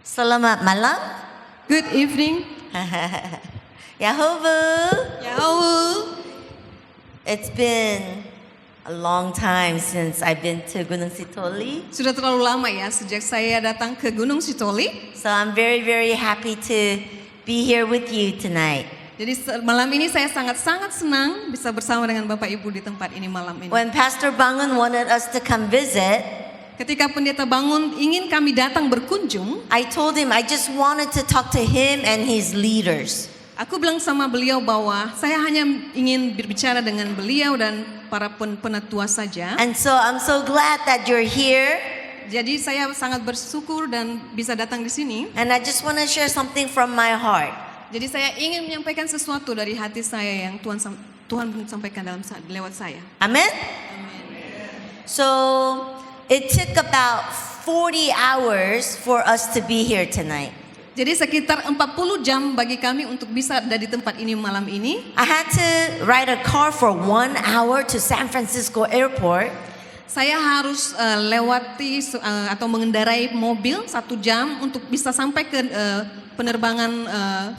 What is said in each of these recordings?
Selamat malam. Good evening. Yahoo! Yahoo! It's been a long time since I've been to Gunung Sitoli. Sudah terlalu lama ya sejak saya datang ke Gunung Sitoli. So I'm very, very happy to be here with you tonight. Jadi malam ini saya sangat-sangat senang bisa bersama dengan Bapak Ibu di tempat ini malam ini. When Pastor Bangun wanted us to come visit, Ketika Pendeta Bangun ingin kami datang berkunjung, I told him I just wanted to talk to him and his leaders. aku bilang sama beliau bahwa saya hanya ingin berbicara dengan beliau dan para penatua saja. And so I'm so glad that you're here. Jadi saya sangat bersyukur dan bisa datang di sini. And I just want to share something from my heart. Jadi saya ingin menyampaikan sesuatu dari hati saya yang Tuhan sampaikan lewat saya. Amen? So it took about 40 hours for us to be here tonight. Jadi sekitar 40 jam bagi kami untuk bisa ada di tempat ini malam ini. I had to ride a car for 1 hour to San Francisco Airport. Saya harus lewati atau mengendarai mobil 1 jam untuk bisa sampai ke penerbangan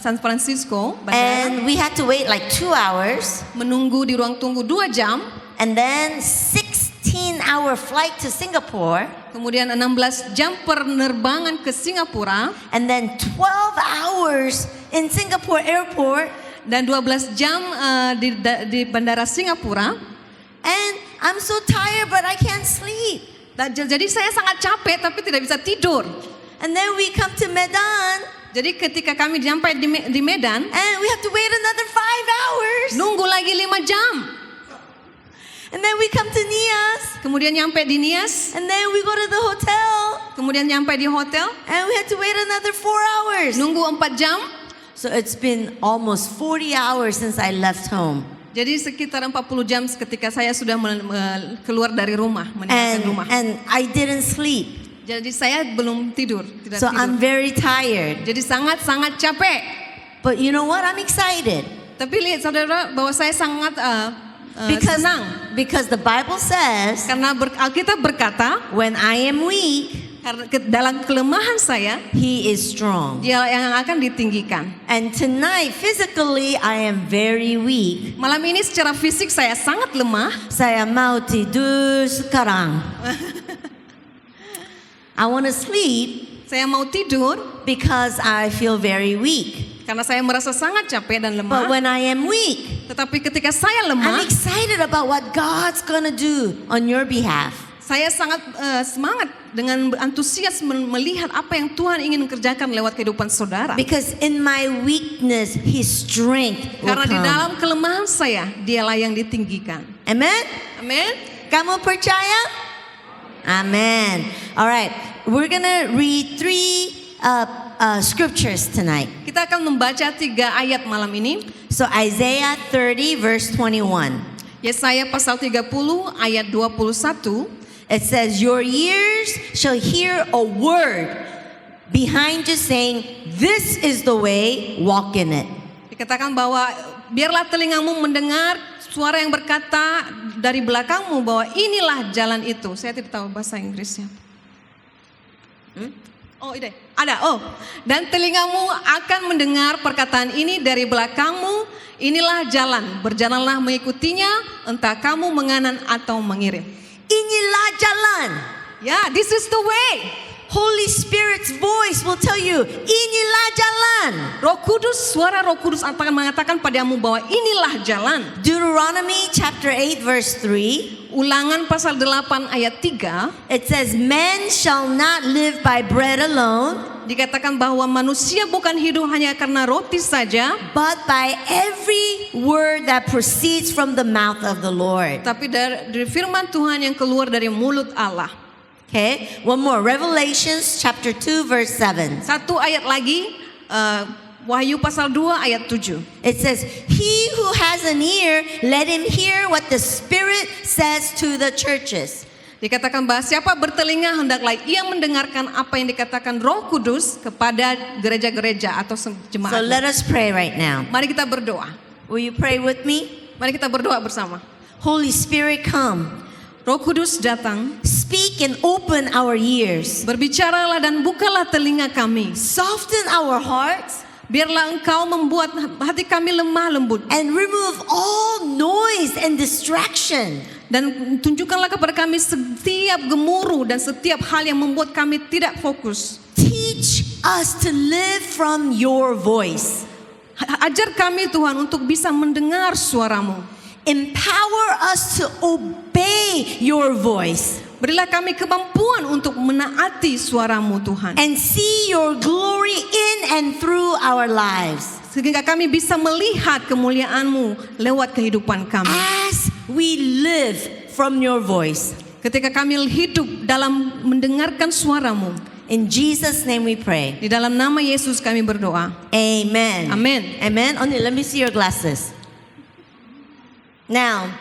San Francisco. Bandara. And we had to wait like 2 hours. Menunggu di ruang tunggu 2 jam. And then 16-hour flight to Singapore. Kemudian 16 jam penerbangan ke Singapura. And then 12 hours in Singapore Airport. Dan 12 jam di bandara Singapura. And I'm so tired but I can't sleep. Jadi saya sangat capek tapi tidak bisa tidur. And then we come to Medan. Jadi ketika kami sampai di Medan, and we have to wait another 5 hours. nunggu lagi 5 jam. And then we come to Nias. Kemudian nyampe di Nias. And then we go to the hotel. Kemudian nyampe di hotel. And we had to wait another 4 hours. Nunggu 4 jam. So it's been almost 40 hours since I left home. Jadi sekitar 40 jam ketika saya sudah keluar dari rumah, meninggalkan rumah. And I didn't sleep. Jadi saya belum tidur, tidak So tidur. I'm very tired. Jadi sangat-sangat capek. But you know what? I'm excited. Tapi lihat saudara bahwa saya sangat senang. Because the Bible says, Karena Alkitab berkata, when I am weak, karena dalam kelemahan saya, He is strong. Dia yang akan ditinggikan. And tonight, physically, I am very weak. Malam ini secara fisik saya sangat lemah. Saya mau tidur sekarang. I want to sleep Saya mau tidur because I feel very weak. karena saya merasa sangat capek dan But lemah. when I am weak, Tetapi ketika saya I'm lemah, excited about what God's gonna do on your behalf. saya sangat semangat dengan antusias melihat apa yang Tuhan ingin kerjakan lewat kehidupan saudara. Because in my weakness, His strength will Karena di come. dalam kelemahan saya, Dialah yang ditinggikan. Amen? Amin. Kamu percaya? Amen. All right, we're gonna read 3 scriptures tonight. Kita akan membaca 3 ayat malam ini. So Isaiah 30 verse 21. Yesaya pasal 30 ayat 21. It says, your ears shall hear a word behind you saying, this is the way, walk in it. Dikatakan bahwa biarlah telingamu mendengar suara yang berkata dari belakangmu bahwa inilah jalan itu. Saya tidak tahu bahasa Inggrisnya. Oh, ini ada. Oh, dan telingamu akan mendengar perkataan ini dari belakangmu. Inilah jalan, berjalanlah mengikutinya, entah kamu menganan atau mengirim. Inilah jalan. Ya, this is the way. Holy Spirit's voice will tell you, inilah jalan. Roh Kudus, suara Roh Kudus akan mengatakan padamu bahwa inilah jalan. Deuteronomy chapter 8 verse 3. Ulangan pasal 8 ayat 3. It says, man shall not live by bread alone, Dikatakan bahwa manusia bukan hidup hanya karena roti saja, but by every word that proceeds from the mouth of the Lord. tapi dari firman Tuhan yang keluar dari mulut Allah. Okay, one more. Revelations chapter 2 verse 7. Satu ayat lagi, Wahyu pasal 2 ayat 7. It says, he who has an ear, let him hear what the Spirit says to the churches. Dikatakan bahwa siapa bertelinga hendaklah ia mendengarkan apa yang dikatakan Roh Kudus kepada gereja-gereja atau So jemaat. let us pray right now. Mari kita berdoa. Will you pray with me? Mari kita berdoa bersama. Holy Spirit, come. Roh Kudus datang, Speak and open our ears. berbicaralah dan bukalah telinga kami. Soften our hearts Biarlah Engkau membuat hati kami lemah lembut. and remove all noise and distraction. Dan tunjukkanlah kepada kami setiap gemuruh dan setiap hal yang membuat kami tidak fokus. Teach us to live from your voice. Ajar kami Tuhan untuk bisa mendengar suara-Mu. Empower us to obey your voice Berilah kami kemampuan untuk menaati suara-Mu Tuhan. and see your glory in and through our lives. Sehingga kami bisa melihat kemuliaan-Mu lewat kehidupan kami. As we live from your voice. Ketika kami hidup dalam mendengarkan suara-Mu. In Jesus' name we pray. Di dalam nama Yesus kami berdoa. Amen. Amen. Amen. Only let me see your glasses. Now,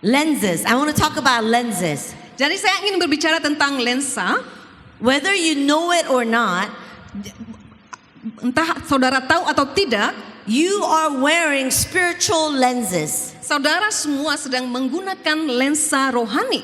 lenses. I want to talk about lenses. Jadi saya ingin berbicara tentang lensa. Whether you know it or not, Entah saudara tahu atau tidak, you are wearing spiritual lenses. saudara semua sedang menggunakan lensa rohani.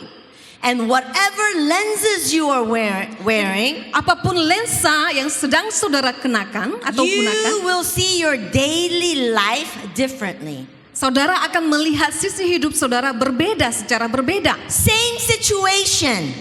And whatever lenses you are wearing, Apapun lensa yang sedang saudara kenakan atau gunakan, you will see your daily life differently. saudara akan melihat sisi hidup saudara berbeda secara berbeda. Same situation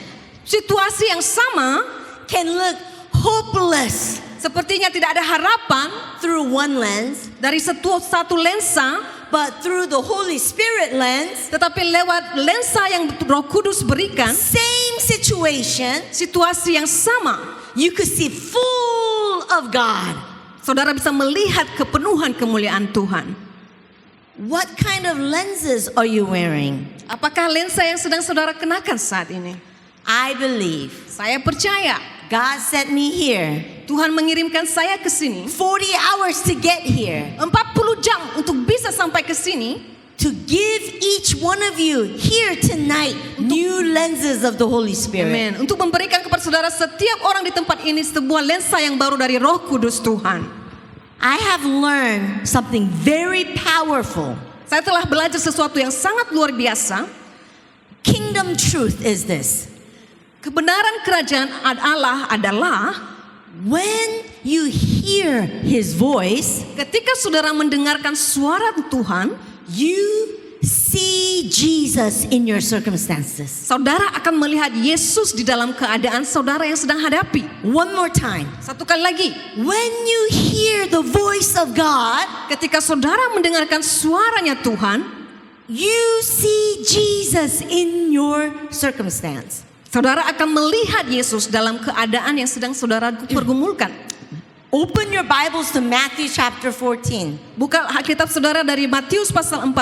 Situasi yang sama can look hopeless sepertinya tidak ada harapan through one lens, dari satu lensa, but through the Holy Spirit lens, tetapi lewat lensa yang Roh Kudus berikan, same situation, situasi yang sama, you could see full of God. saudara bisa melihat kepenuhan kemuliaan Tuhan. What kind of lenses are you wearing? Apakah lensa yang sedang saudara kenakan saat ini? I believe Saya percaya God sent me here Tuhan mengirimkan saya ke sini 40 hours to get here 40 jam untuk bisa sampai ke sini, to give each one of you here tonight new lenses of the Holy Spirit. amin, untuk memberikan kepada saudara setiap orang di tempat ini sebuah lensa yang baru dari Roh Kudus Tuhan. I have learned something very powerful. Saya telah belajar sesuatu yang sangat luar biasa. Kingdom truth is this. Kebenaran kerajaan Allah adalah When you hear His voice, ketika saudara mendengarkan suara Tuhan, you see Jesus in your circumstances. saudara akan melihat Yesus di dalam keadaan saudara yang sedang hadapi. One more time. Satu kali lagi, When you hear the voice of God, ketika saudara mendengarkan suaranya Tuhan, you see Jesus in your circumstance. saudara akan melihat Yesus dalam keadaan yang sedang saudara pergumulkan. Open your Bibles to Matthew chapter 14, Buka Alkitab saudara dari Matius pasal 14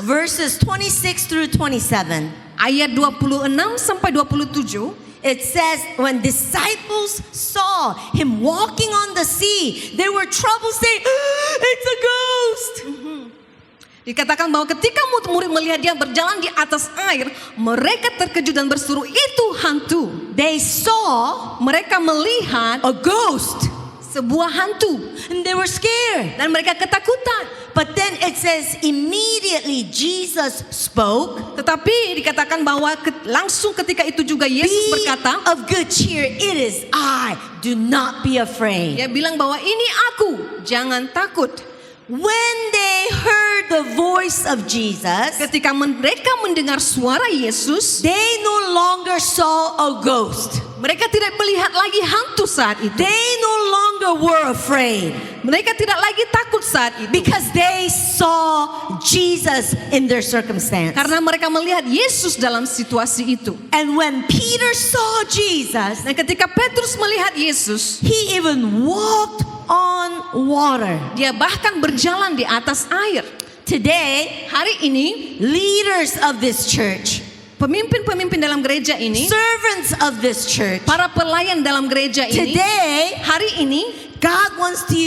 verses 26 through 27. ayat 26 sampai 27. It says, when disciples saw him walking on the sea, they were troubled, saying, it's a ghost. Dikatakan bahwa ketika murid melihat dia berjalan di atas air, mereka terkejut dan berseru, itu hantu. They saw Mereka melihat a ghost, sebuah hantu and they were scared. dan mereka ketakutan. But then it says, immediately Jesus spoke, Tetapi dikatakan bahwa langsung ketika itu juga Yesus be berkata, of good cheer, it is I, do not be afraid. dia bilang bahwa ini aku, jangan takut. When they heard the voice of Jesus, Ketika mereka mendengar suara Yesus, they no longer saw a ghost. mereka tidak melihat lagi hantu saat itu. They no longer were afraid Mereka tidak lagi takut saat itu. because they saw Jesus in their circumstance. Karena mereka melihat Yesus dalam situasi itu. And when Peter saw Jesus, Dan ketika Petrus melihat Yesus, he even walked on water. dia bahkan berjalan di atas air. Today, Hari ini, leaders of this church, pemimpin-pemimpin dalam gereja ini, servants of this church, para pelayan dalam gereja ini, today, hari ini God wants to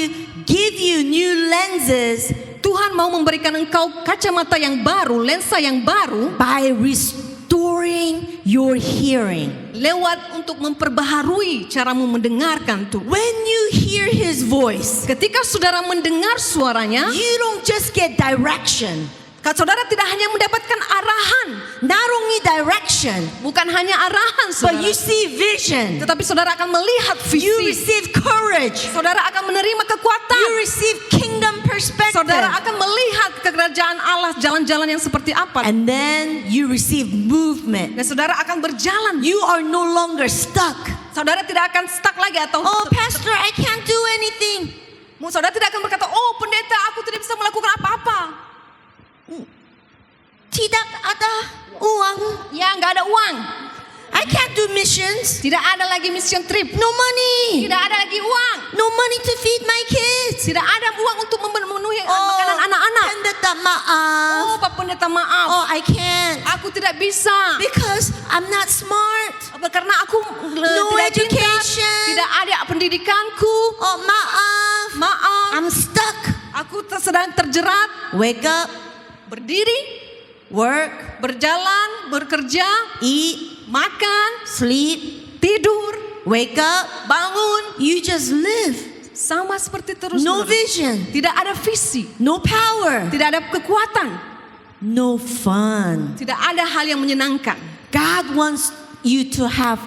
give you new lenses Tuhan mau memberikan engkau kacamata yang baru, lensa yang baru, by restoring your hearing. lewat untuk memperbaharui caramu mendengarkan tuh. When you hear His voice, Ketika saudara mendengar suaranya, you don't just get direction. Saudara tidak hanya mendapatkan arahan, not only direction, bukan hanya arahan but saudara, you see vision. tetapi saudara akan melihat You visi. receive courage. Saudara akan menerima kekuatan. You receive kingdom perspective. Saudara akan melihat kerajaan Allah, jalan-jalan yang seperti apa. And then you receive movement. Dan saudara akan berjalan. You are no longer stuck. Saudara tidak akan stuck lagi atau Oh, pastor, I can't do anything. saudara tidak akan berkata, oh pendeta, aku tidak bisa melakukan apa-apa. Tidak ada uang. Ya, nggak ada uang. I can't do missions. Tidak ada lagi mission trip. No money. Tidak ada lagi uang. No money to feed my kids. Tidak ada uang untuk memenuhi makanan anak-anak. pendeta, maaf. Oh, Pak Pendeta, maaf. Oh, I can't. Aku tidak bisa. Because I'm not smart. Karena aku No tidak pintar. education. Tidak ada pendidikanku. Oh, maaf. Maaf. I'm stuck. Aku sedang terjerat. Wake up, Berdiri, work, berjalan, bekerja, eat, makan, sleep, tidur, wake up. bangun. You just live. Sama seperti terus. No menerus. vision, Tidak ada visi. no power, Tidak ada kekuatan. no fun. Tidak ada hal yang menyenangkan. God wants you to have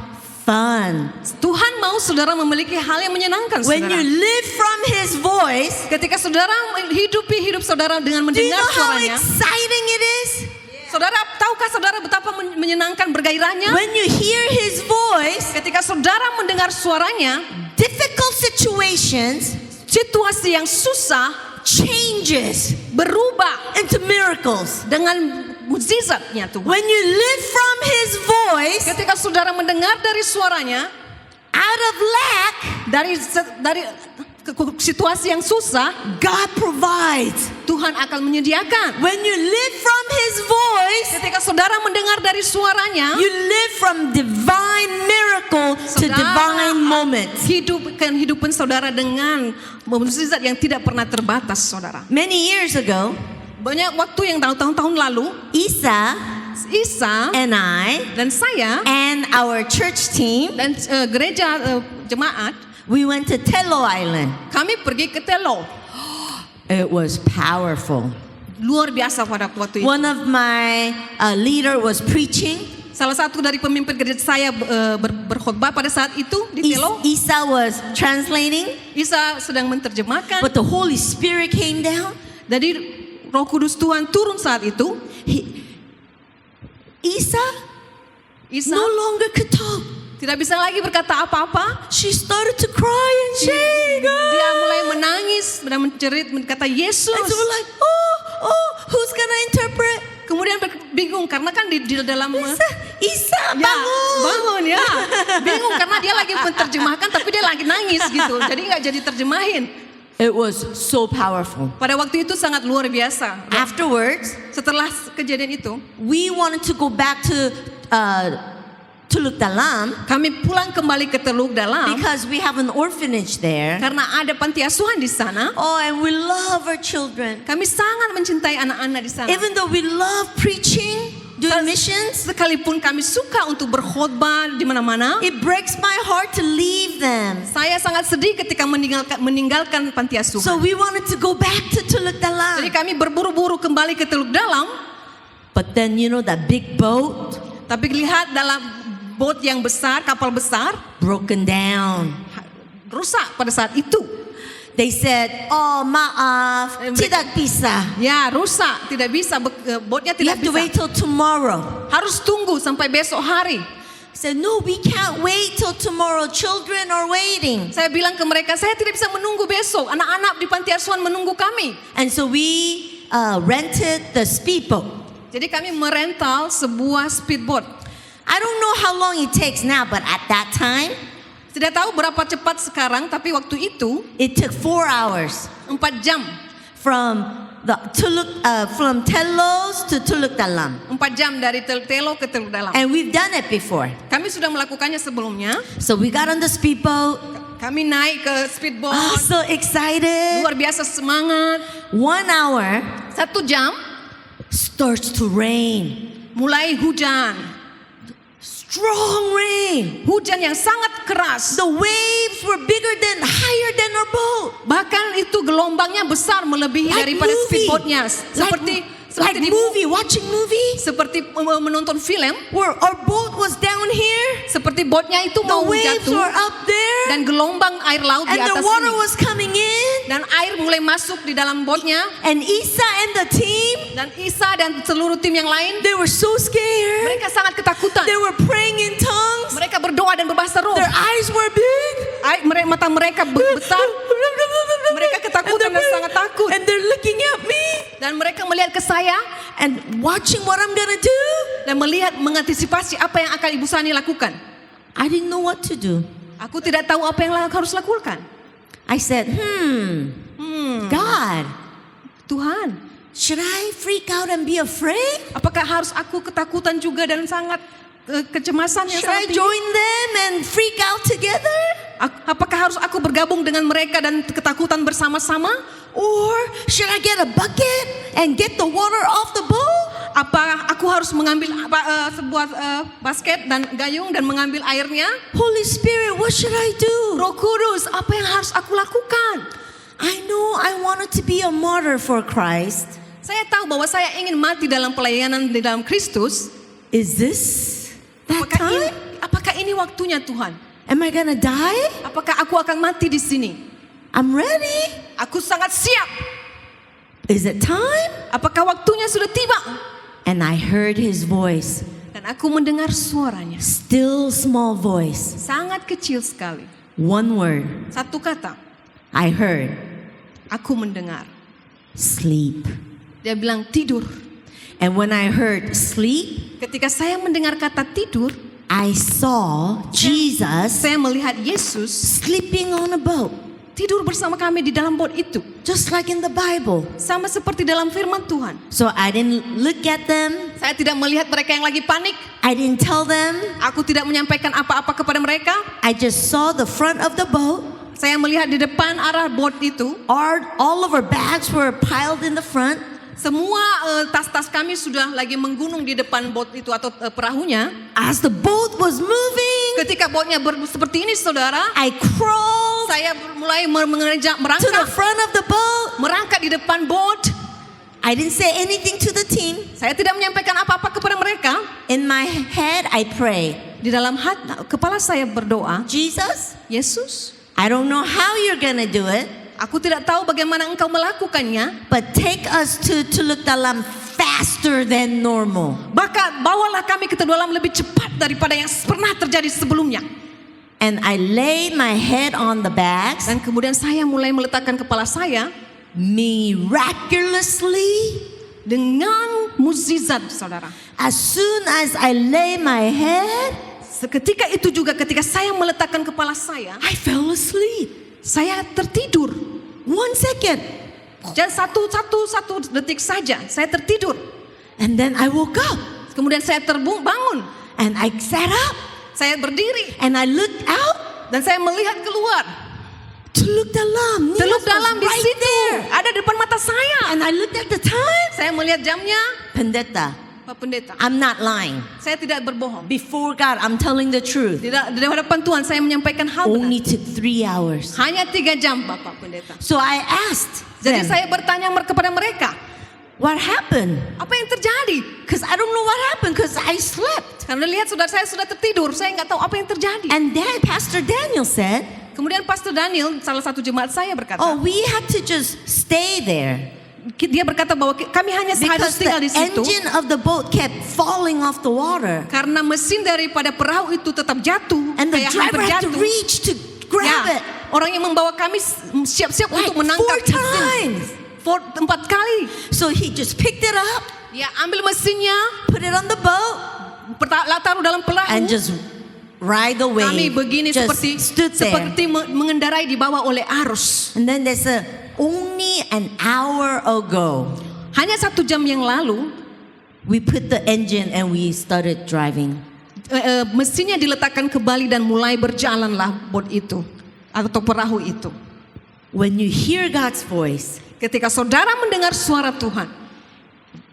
fun. Tuhan mau saudara memiliki hal yang menyenangkan, When you saudara. live from His voice, Ketika saudara hidupi hidup saudara dengan do you mendengar know how suaranya. exciting it is? Saudara, tahukah saudara betapa menyenangkan bergairahnya? When you hear His voice, Ketika saudara mendengar suaranya, difficult situations situasi yang susah changes berubah into miracles. dengan mukjizatnya Tuhan. When you live from His voice, Ketika saudara mendengar dari suaranya, out of lack, dari situasi yang susah, God provides. Tuhan akan menyediakan. When you live from His voice, Ketika saudara mendengar dari suaranya, you live from divine miracle to Saudara divine moments. kehidupan saudara dengan mukjizat yang tidak pernah terbatas, saudara. Many years ago, Banyak waktu yang tahun-tahun lalu, Isa Isa and I dan saya and our church team, dan gereja jemaat, we went to Tello Island. kami pergi ke Telo. It was powerful. Luar biasa pada waktu itu. One of my leader was preaching. Salah satu dari pemimpin gereja saya berkhotbah pada saat itu di Telo. Isa was translating, Isa sedang menerjemahkan. but the Holy Spirit came down. Jadi Roh Kudus Tuhan turun saat itu. Isa Isa no longer could talk. tidak bisa lagi berkata apa-apa. She started to cry and shake. Dia mulai menangis dan menjerit berkata Yesus. And so we're like, oh, who's gonna interpret? Kemudian bingung karena kan di dalam Isa, ya, bangun. bangun ya. Bingung karena dia lagi menerjemahkan tapi dia lagi nangis gitu. Jadi nggak jadi terjemahin. It was so powerful. Pada waktu itu sangat luar biasa. Afterwards, Setelah kejadian itu, we wanted to go back to Tuluk Dalam kami pulang kembali ke Teluk Dalam because we have an orphanage there. karena ada panti asuhan di sana. Oh, and we love our children. Kami sangat mencintai anak-anak di sana. Even though we love preaching, doing missions, Sekalipun kami suka untuk berkhotbah di mana-mana, it breaks my heart to leave them. saya sangat sedih ketika meninggalkan panti asuhan. So we wanted to go back to Tuluk Jadi Dalam. kami berburu-buru kembali ke Teluk Dalam, But then, you know, that big boat tapi lihat dalam bot yang besar, kapal besar, broken down. rusak pada saat itu. They said, oh, maaf, tidak bisa. Ya, rusak, tidak bisa, botnya You tidak have to wait bisa. till tomorrow. Harus tunggu sampai besok hari. I said, no, we can't wait till tomorrow. Children are waiting. Saya bilang ke mereka, saya tidak bisa menunggu besok. Anak-anak di panti asuhan menunggu kami. And so we rented the speedboat. Jadi kami merental sebuah speedboat. I don't know how long it takes now, but at that time, Tidak tahu berapa cepat sekarang, tapi waktu itu it took 4 hours 4 jam. from Telos to Tuluk Dalam. 4 jam dari Telo ke Teluk Dalam. And we've done it before. Kami sudah melakukannya sebelumnya. So we got on the speedboat. Kami naik ke speedboat. Oh, so excited. Luar biasa semangat. 1 hour 1 jam starts to rain. mulai hujan. Strong rain. Hujan yang sangat keras. The waves were higher than our boat. Bahkan itu gelombangnya besar melebihi Like daripada movie. speedboatnya. like Seperti watching movie, seperti menonton film, where our boat was down here, seperti botnya itu the mau waves jatuh were up there, dan gelombang air laut di and the atas water sini. was coming in, Dan air mulai masuk di dalam botnya, and Isa and the team, dan Isa dan seluruh tim yang lain, they were so scared. mereka sangat ketakutan. They were praying in tongues. Mereka berdoa dan berbahasa roh. Their eyes were big. Mata mereka besar. Mereka ketakutan dan sangat takut. And they're looking at me Dan mereka melihat ke saya and watching what I'm gonna do. dan melihat mengantisipasi apa yang akan Ibu Sani lakukan. I didn't know what to do. Aku tidak tahu apa yang harus lakukan. I said, God, Tuhan, should I freak out and be afraid? apakah harus aku ketakutan juga dan sangat kecemasan yang Should I sangat tinggi? join them and freak out together? Apakah harus aku bergabung dengan mereka dan ketakutan bersama-sama? Or should I get a bucket and get the water off the boat? Apa aku harus mengambil sebuah basket dan gayung dan mengambil airnya? Holy Spirit, what should I do? Roh Kudus, apa yang harus aku lakukan? I know I wanted to be a martyr for Christ. Saya tahu bahwa saya ingin mati dalam pelayanan di dalam Kristus. Is this that time? Apakah ini waktunya Tuhan? Am I gonna die? Apakah aku akan mati di sini? I'm ready. Aku sangat siap. Is it time? Apakah waktunya sudah tiba? And I heard his voice, Dan aku mendengar suaranya. still small voice. Sangat kecil sekali. One word. Satu kata. I heard, Aku mendengar. sleep. Dia bilang tidur. And when I heard sleep, Ketika saya mendengar kata tidur, I saw Jesus saya melihat Yesus sleeping on a boat, tidur bersama kami di dalam bot itu. just like in the Bible. Sama seperti dalam firman Tuhan. So I didn't look at them. Saya tidak melihat mereka yang lagi panik. I didn't tell them. Aku tidak menyampaikan apa-apa kepada mereka. I just saw the front of the boat. Saya melihat di depan arah bot itu. All of our bags were piled in the front. Semua tas-tas kami sudah lagi menggunung di depan bot itu atau perahunya. As the boat was moving, Ketika botnya seperti ini, saudara, I crawled saya mulai to the merangkak, front of the boat. merangkak di depan bot. I didn't say anything to the team. Saya tidak menyampaikan apa-apa kepada mereka. In my head, I pray, Di dalam kepala saya berdoa, Jesus, Yesus, I don't know how you're gonna do it, aku tidak tahu bagaimana engkau melakukannya. but take us to Tuluk Dalam faster than normal. Maka bawalah kami ke dalam lebih cepat daripada yang pernah terjadi sebelumnya. And I laid my head on the bags. Dan kemudian saya mulai meletakkan kepala saya Miraculously, dengan mukjizat, saudara. as soon as I lay my head, Seketika itu juga ketika saya meletakkan kepala saya, I fell asleep. saya tertidur. 1 second. Dan satu detik saja saya tertidur. And then I woke up Kemudian saya bangun. and I sat up Saya berdiri and I looked out. dan saya melihat keluar. Tuluk Dalam. Nias Teluk was dalam di right situ, there. ada depan mata saya. And I looked at the time. Saya melihat jamnya, Pendeta, Pak Pendeta. I'm not lying. Saya tidak berbohong. Before God, I'm telling the truth. Di hadapan Tuhan saya menyampaikan hal benar. Only took 3 hours. Hanya 3 jam, Bapak Pendeta. So I asked Jadi them, saya bertanya kepada mereka, what happened? apa yang terjadi? Because I don't know what happened because I slept. Karena lihat saudara saya sudah tertidur, saya nggak tahu apa yang terjadi. And then Pastor Daniel said, Kemudian Pastor Daniel, salah satu jemaat saya berkata, oh, we had to just stay there. dia berkata bahwa kami hanya harus Because tinggal the di situ engine of the boat kept falling off the water. karena mesin daripada perahu itu tetap jatuh, And the kayak hampir driver had to jatuh. reach to grab Ya, it. orang yang membawa kami siap-siap Like untuk menangkap 4 times. 4 kali. So he just picked it up, Dia ambil mesinnya, put it on the boat, taruh dalam perahu. and just ride the Kami wave. begini Just seperti stood there. mengendarai di bawah oleh arus. And then there's only an hour ago, Hanya 1 jam yang lalu, we put the engine and we started driving. mesinnya diletakkan kembali dan mulai berjalanlah bot itu atau perahu itu. When you hear God's voice, Ketika saudara mendengar suara Tuhan,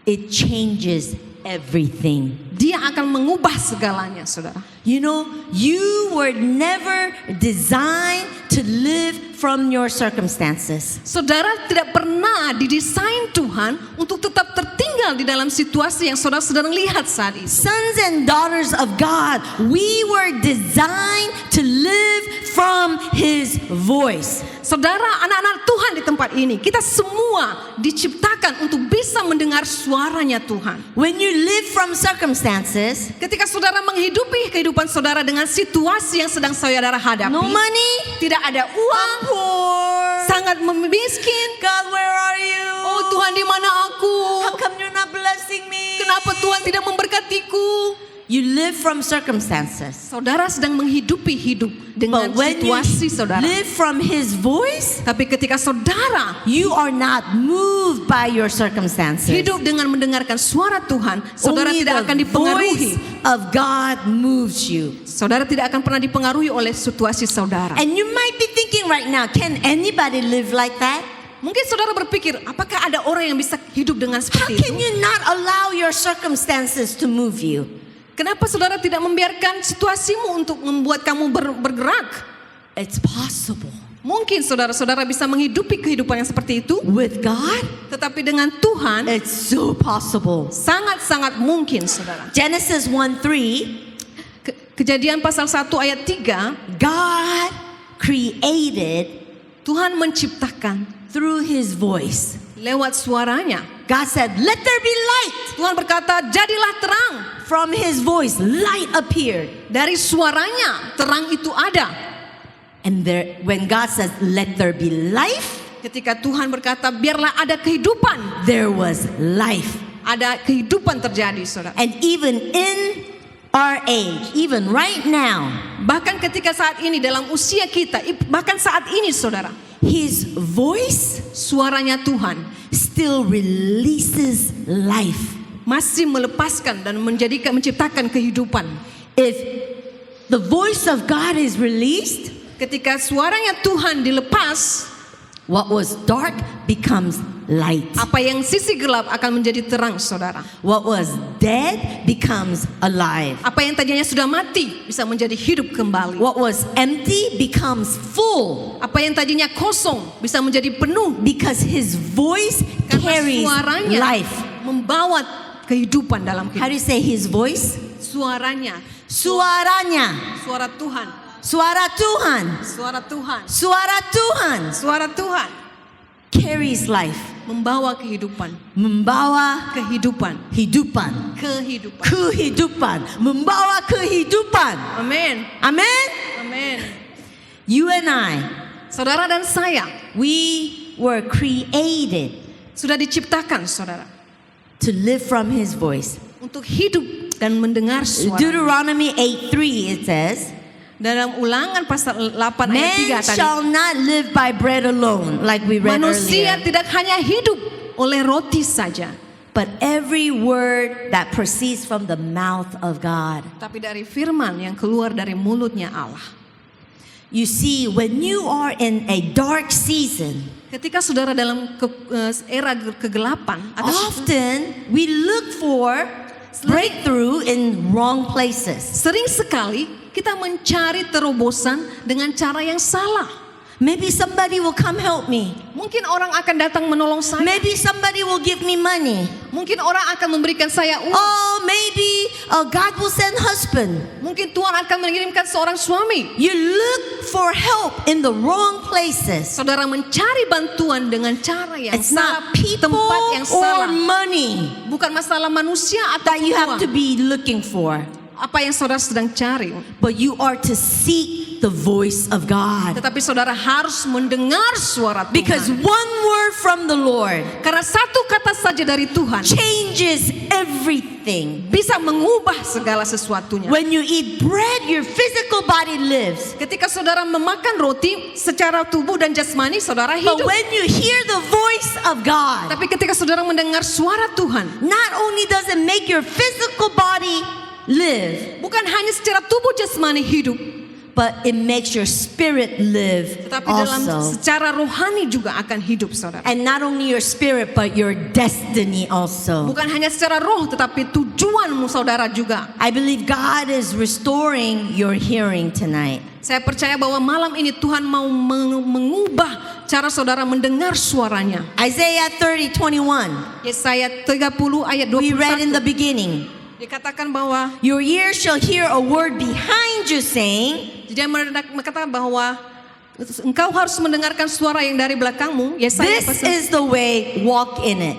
it changes everything. Dia akan mengubah segalanya, saudara. You know, you were never designed to live from your circumstances. Saudara tidak pernah didesain Tuhan untuk tetap tertinggal di dalam situasi yang saudara sedang lihat saat itu. Sons and daughters of God, we were designed to live from His voice. Saudara, anak-anak Tuhan di tempat ini, kita semua diciptakan untuk bisa mendengar suaranya Tuhan. When you live from circumstances, Ketika saudara menghidupi kehidupan saudara dengan situasi yang sedang saudara hadapi, no money, tidak ada uang, poor. sangat miskin. God, where are you? Oh Tuhan, di mana aku? How come you're not blessing me? Kenapa Tuhan tidak memberkatiku? You live from circumstances. Saudara sedang menghidupi hidup dengan But when you situasi saudara. live from His voice, Tapi ketika saudara you are not moved by your circumstances. hidup dengan mendengarkan suara Tuhan, saudara Only tidak akan the dipengaruhi. voice of God moves you. Saudara tidak akan pernah dipengaruhi oleh situasi saudara. And you might be thinking right now, can anybody live like that? Mungkin saudara berpikir, apakah ada orang yang bisa hidup dengan How seperti can itu? you not allow your circumstances to move you? Kenapa saudara tidak membiarkan situasimu untuk membuat kamu bergerak? It's possible. Mungkin saudara-saudara bisa menghidupi kehidupan yang seperti itu, With God, tetapi dengan Tuhan it's so possible. sangat-sangat mungkin saudara. Genesis 1:3, Kejadian pasal 1 ayat 3, God created Tuhan menciptakan through His voice. lewat suaranya. God said, let there be light. Tuhan berkata, jadilah terang. From His voice, light appeared. Dari suaranya, terang itu ada. And there, when God says, let there be life, Ketika Tuhan berkata, biarlah ada kehidupan. there was life. Ada kehidupan terjadi, saudara. And even in our age, even right now, Bahkan ketika saat ini, dalam usia kita, bahkan saat ini, saudara, His voice suaranya Tuhan still releases life. masih melepaskan dan menciptakan kehidupan. If the voice of God is released, Ketika suaranya Tuhan dilepas, what was dark becomes light. apa yang sisi gelap akan menjadi terang, saudara. What was dead becomes alive. Apa yang tadinya sudah mati bisa menjadi hidup kembali. What was empty becomes full Apa yang tadinya kosong bisa menjadi penuh because His voice karena carries suaranya life. membawa kehidupan dalam How hidup. do you say His voice? Suaranya, Suaranya. suara Tuhan, Suara Tuhan. suara Tuhan, Suara Tuhan suara Tuhan carries life. membawa kehidupan, Membawa kehidupan, kehidupan. kehidupan. Kehidupan. Membawa kehidupan. Amin, Amen. amin. You and I, Saudara dan saya we were created sudah diciptakan, saudara, to live from His voice. untuk hidup dan mendengar suara. Deuteronomy 8:3 it says, Dalam Ulangan pasal 8 ayat man 3 tadi, shall not live by bread alone, like we read manusia earlier, tidak hanya hidup oleh roti saja, but every word that proceeds from the mouth of God. tapi dari firman yang keluar dari mulutnya Allah. You see, when you are in a dark season, Ketika saudara dalam era kegelapan, often we look for breakthrough in wrong places. sering sekali kita mencari terobosan dengan cara yang salah. Maybe somebody will come help me. Mungkin orang akan datang menolong saya. Maybe somebody will give me money. Mungkin orang akan memberikan saya uang. Oh, maybe God will send husband. Mungkin Tuhan akan mengirimkan seorang suami. You look for help in the wrong places. Saudara mencari bantuan dengan cara yang It's salah, not people tempat yang or salah. money Bukan masalah manusia atau that you have to uang. be looking for, Apa yang saudara sedang cari. but you are to seek the voice of God. Tetapi saudara harus mendengar suara Tuhan. Because one word from the Lord Karena satu kata saja dari Tuhan changes everything. bisa mengubah segala sesuatunya. When you eat bread, your physical body lives. Ketika saudara memakan roti, secara tubuh dan jasmani saudara But hidup. when you hear the voice of God, Tapi ketika saudara mendengar suara Tuhan, not only does it make your physical body live, bukan hanya secara tubuh jasmani hidup, but it makes your spirit live tetapi dalam also. secara rohani juga akan hidup, saudara. And not only your spirit, but your destiny also. Bukan hanya secara roh, tetapi tujuanmu, saudara, juga. I believe God is restoring your hearing tonight. Saya percaya bahwa malam ini Tuhan mau mengubah cara saudara mendengar suaranya. Isaiah 30:21. Yesaya 30 ayat We read in the 21. beginning. Dikatakan bahwa Your ears shall hear a word behind you saying, dia berkata bahwa engkau harus mendengarkan suara yang dari belakangmu. Yesaya this pasal, is the way, walk in it.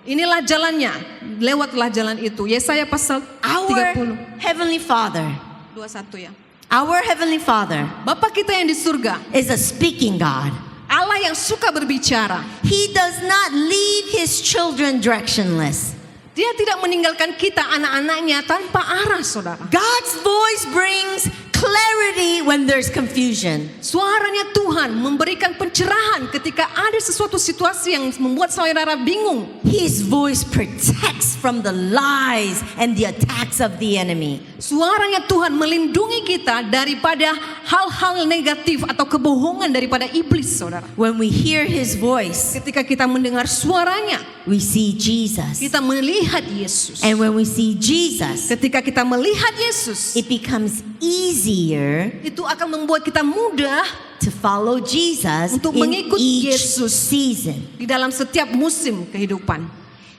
inilah jalannya, lewatlah jalan itu. Yesaya pasal Our 30 Heavenly Father, 21 ya. our Heavenly Father Bapa kita yang di surga, is a speaking God. Allah yang suka berbicara. He does not leave His children directionless. Dia tidak meninggalkan kita anak-anaknya tanpa arah, saudara. God's voice brings clarity when there's confusion. Suaranya Tuhan memberikan pencerahan ketika ada sesuatu situasi yang membuat saudara bingung. His voice protects from the lies and the attacks of the enemy. Suaranya Tuhan melindungi kita daripada hal-hal negatif atau kebohongan daripada iblis, saudara. When we hear His voice, Ketika kita mendengar suaranya, we see Jesus. kita melihat Yesus. And when we see Jesus, Ketika kita melihat Yesus, it becomes easier itu akan membuat kita mudah to follow Jesus Untuk in mengikut each Yesus. season. di dalam setiap musim kehidupan.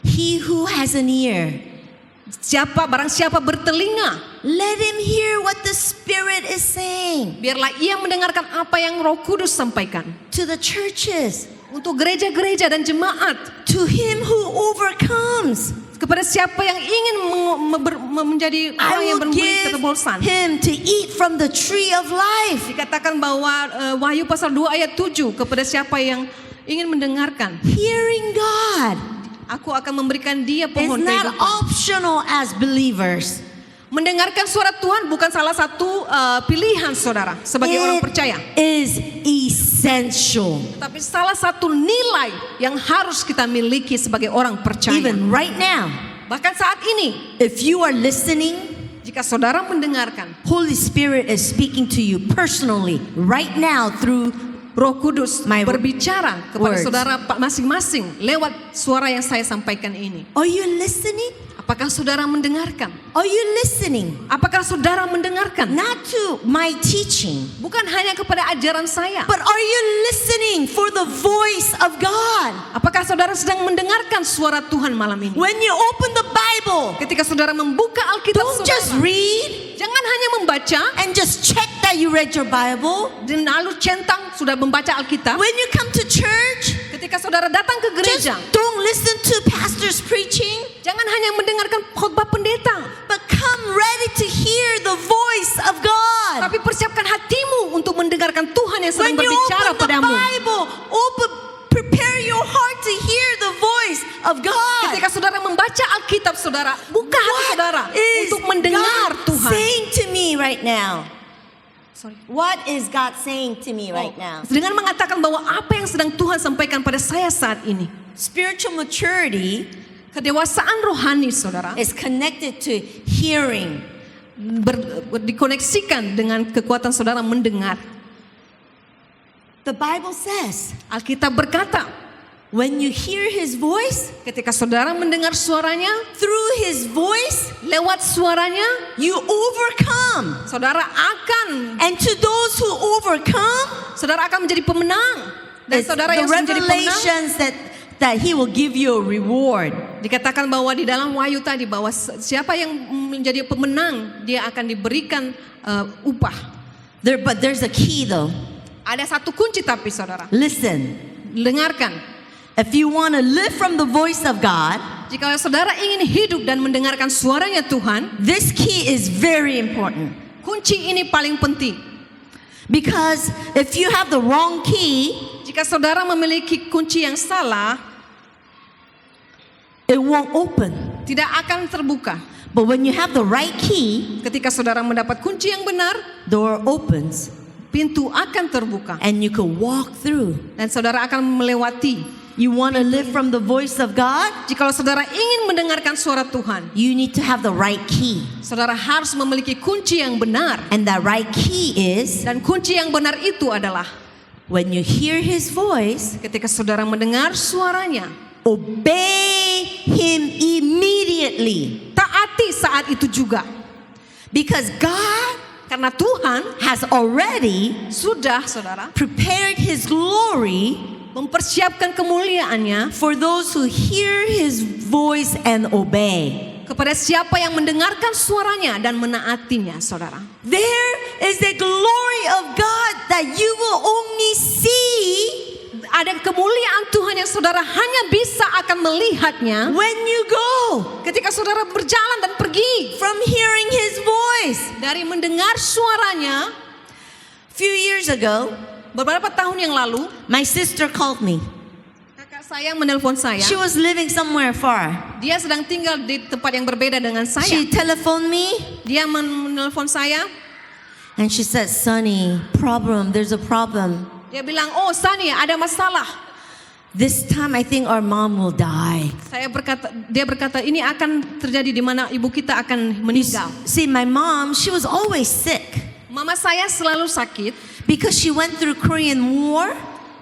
He who has an ear, Barang siapa bertelinga, let him hear what the Spirit is saying biarlah ia mendengarkan apa yang Roh Kudus sampaikan. to the churches, Untuk gereja-gereja dan jemaat, to him who overcomes. kepada siapa yang ingin menjadi orang I yang will memberi give ketebusan. him to eat from the tree of life. Dikatakan bahwa Wahyu pasal 2 ayat 7, kepada siapa yang ingin mendengarkan, Hearing God aku akan memberikan dia is pohon not kehidupan. optional as believers. Mendengarkan suara Tuhan bukan salah satu pilihan saudara sebagai orang percaya, is essential. tapi salah satu nilai yang harus kita miliki sebagai orang percaya. Even right now, Bahkan saat ini, if you are listening, jika saudara mendengarkan, Holy Spirit is speaking to you personally right now through Roh Kudus My berbicara kepada words. saudara masing-masing lewat suara yang saya sampaikan ini. Are you listening? Apakah saudara mendengarkan? Are you listening? Apakah saudara mendengarkan? Not to my teaching, Bukan hanya kepada ajaran saya. but are you listening for the voice of God? Apakah saudara sedang mendengarkan suara Tuhan malam ini? When you open the Bible, Ketika saudara membuka Alkitab don't just saudara, read jangan hanya membaca and just check that you read your Bible. dan lalu centang sudah membaca Alkitab. When you come to church, Ketika saudara datang ke just gereja, don't listen to pastors preaching, jangan hanya mendengarkan khotbah pendeta, but come ready to hear the voice of God. tapi persiapkan hatimu untuk mendengarkan Tuhan yang sedang When you berbicara open the padamu. Bible, prepare your heart to hear the voice of God. Ketika saudara membaca Alkitab saudara, buka hati saudara Is untuk mendengar God Tuhan. saying to me right now? Sorry. What is God saying to me right now? Dengan mengatakan bahwa apa yang sedang Tuhan sampaikan pada saya saat ini. Spiritual maturity Kedewasaan rohani saudara is connected to hearing. dikoneksikan dengan kekuatan saudara mendengar. The Bible says, Alkitab berkata, when you hear His voice, ketika saudara mendengar suaranya, through His voice, lewat suaranya, you overcome. saudara akan And to those who overcome, saudara akan menjadi pemenang. Dan it's saudara the yang menjadi pemenang, revelations that He will give you a reward. dikatakan bahwa di dalam Wahyu tadi bahwa siapa yang menjadi pemenang dia akan diberikan upah. But there's a key though. Ada satu kunci tapi saudara, Listen, dengarkan. if you want to live from the voice of God, Jika saudara ingin hidup dan mendengarkan suaranya Tuhan, this key is very important. kunci ini paling penting. Because if you have the wrong key, Jika saudara memiliki kunci yang salah, it won't open. tidak akan terbuka. But when you have the right key, Ketika saudara mendapat kunci yang benar, door opens pintu akan terbuka and you can walk through. dan saudara akan melewati. You want to live from the voice of God? Jikalau saudara ingin mendengarkan suara Tuhan, You need to have the right key. saudara harus memiliki kunci yang benar. And that right key is Dan kunci yang benar itu adalah when you hear His voice, ketika saudara mendengar suaranya, obey Him immediately. taati saat itu juga. Because God Karena Tuhan has already sudah, saudara, prepared His glory mempersiapkan kemuliaannya for those who hear His voice and obey. kepada siapa yang mendengarkan suaranya dan menaatinya, saudara. There is the glory of God that you will only see Ada kemuliaan Tuhan yang saudara hanya bisa akan melihatnya when you go ketika saudara berjalan dan pergi from hearing His voice. dari mendengar suaranya. Few years ago, Beberapa tahun yang lalu, my sister called me. kakak saya menelpon saya. She was living somewhere far. Dia sedang tinggal di tempat yang berbeda dengan saya. She telephoned me Dia menelpon saya. and she said, "Sonny, there's a problem. Dia bilang, oh Sani, ada masalah. This time I think our mom will die." Dia berkata, ini akan terjadi di mana ibu kita akan meninggal. See, my mom, she was always sick Mama saya selalu sakit because she went through Korean War.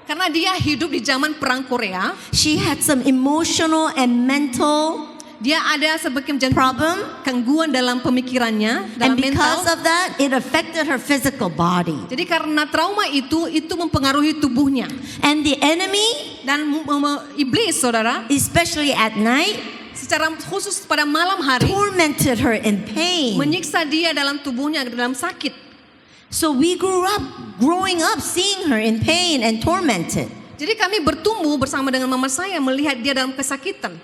karena dia hidup di zaman perang Korea. She had some emotional and mental Dia ada sebagian problem, gangguan dalam pemikirannya, and dalam because mental. of that, it affected her physical body. Jadi karena trauma itu mempengaruhi tubuhnya. And the enemy, Dan iblis, saudara, especially at night, secara khusus pada malam hari, tormented her in pain. menyiksa dia dalam tubuhnya, dalam sakit. So we growing up seeing her in pain and tormented. Jadi kami bertumbuh bersama dengan mama saya melihat dia dalam kesakitan.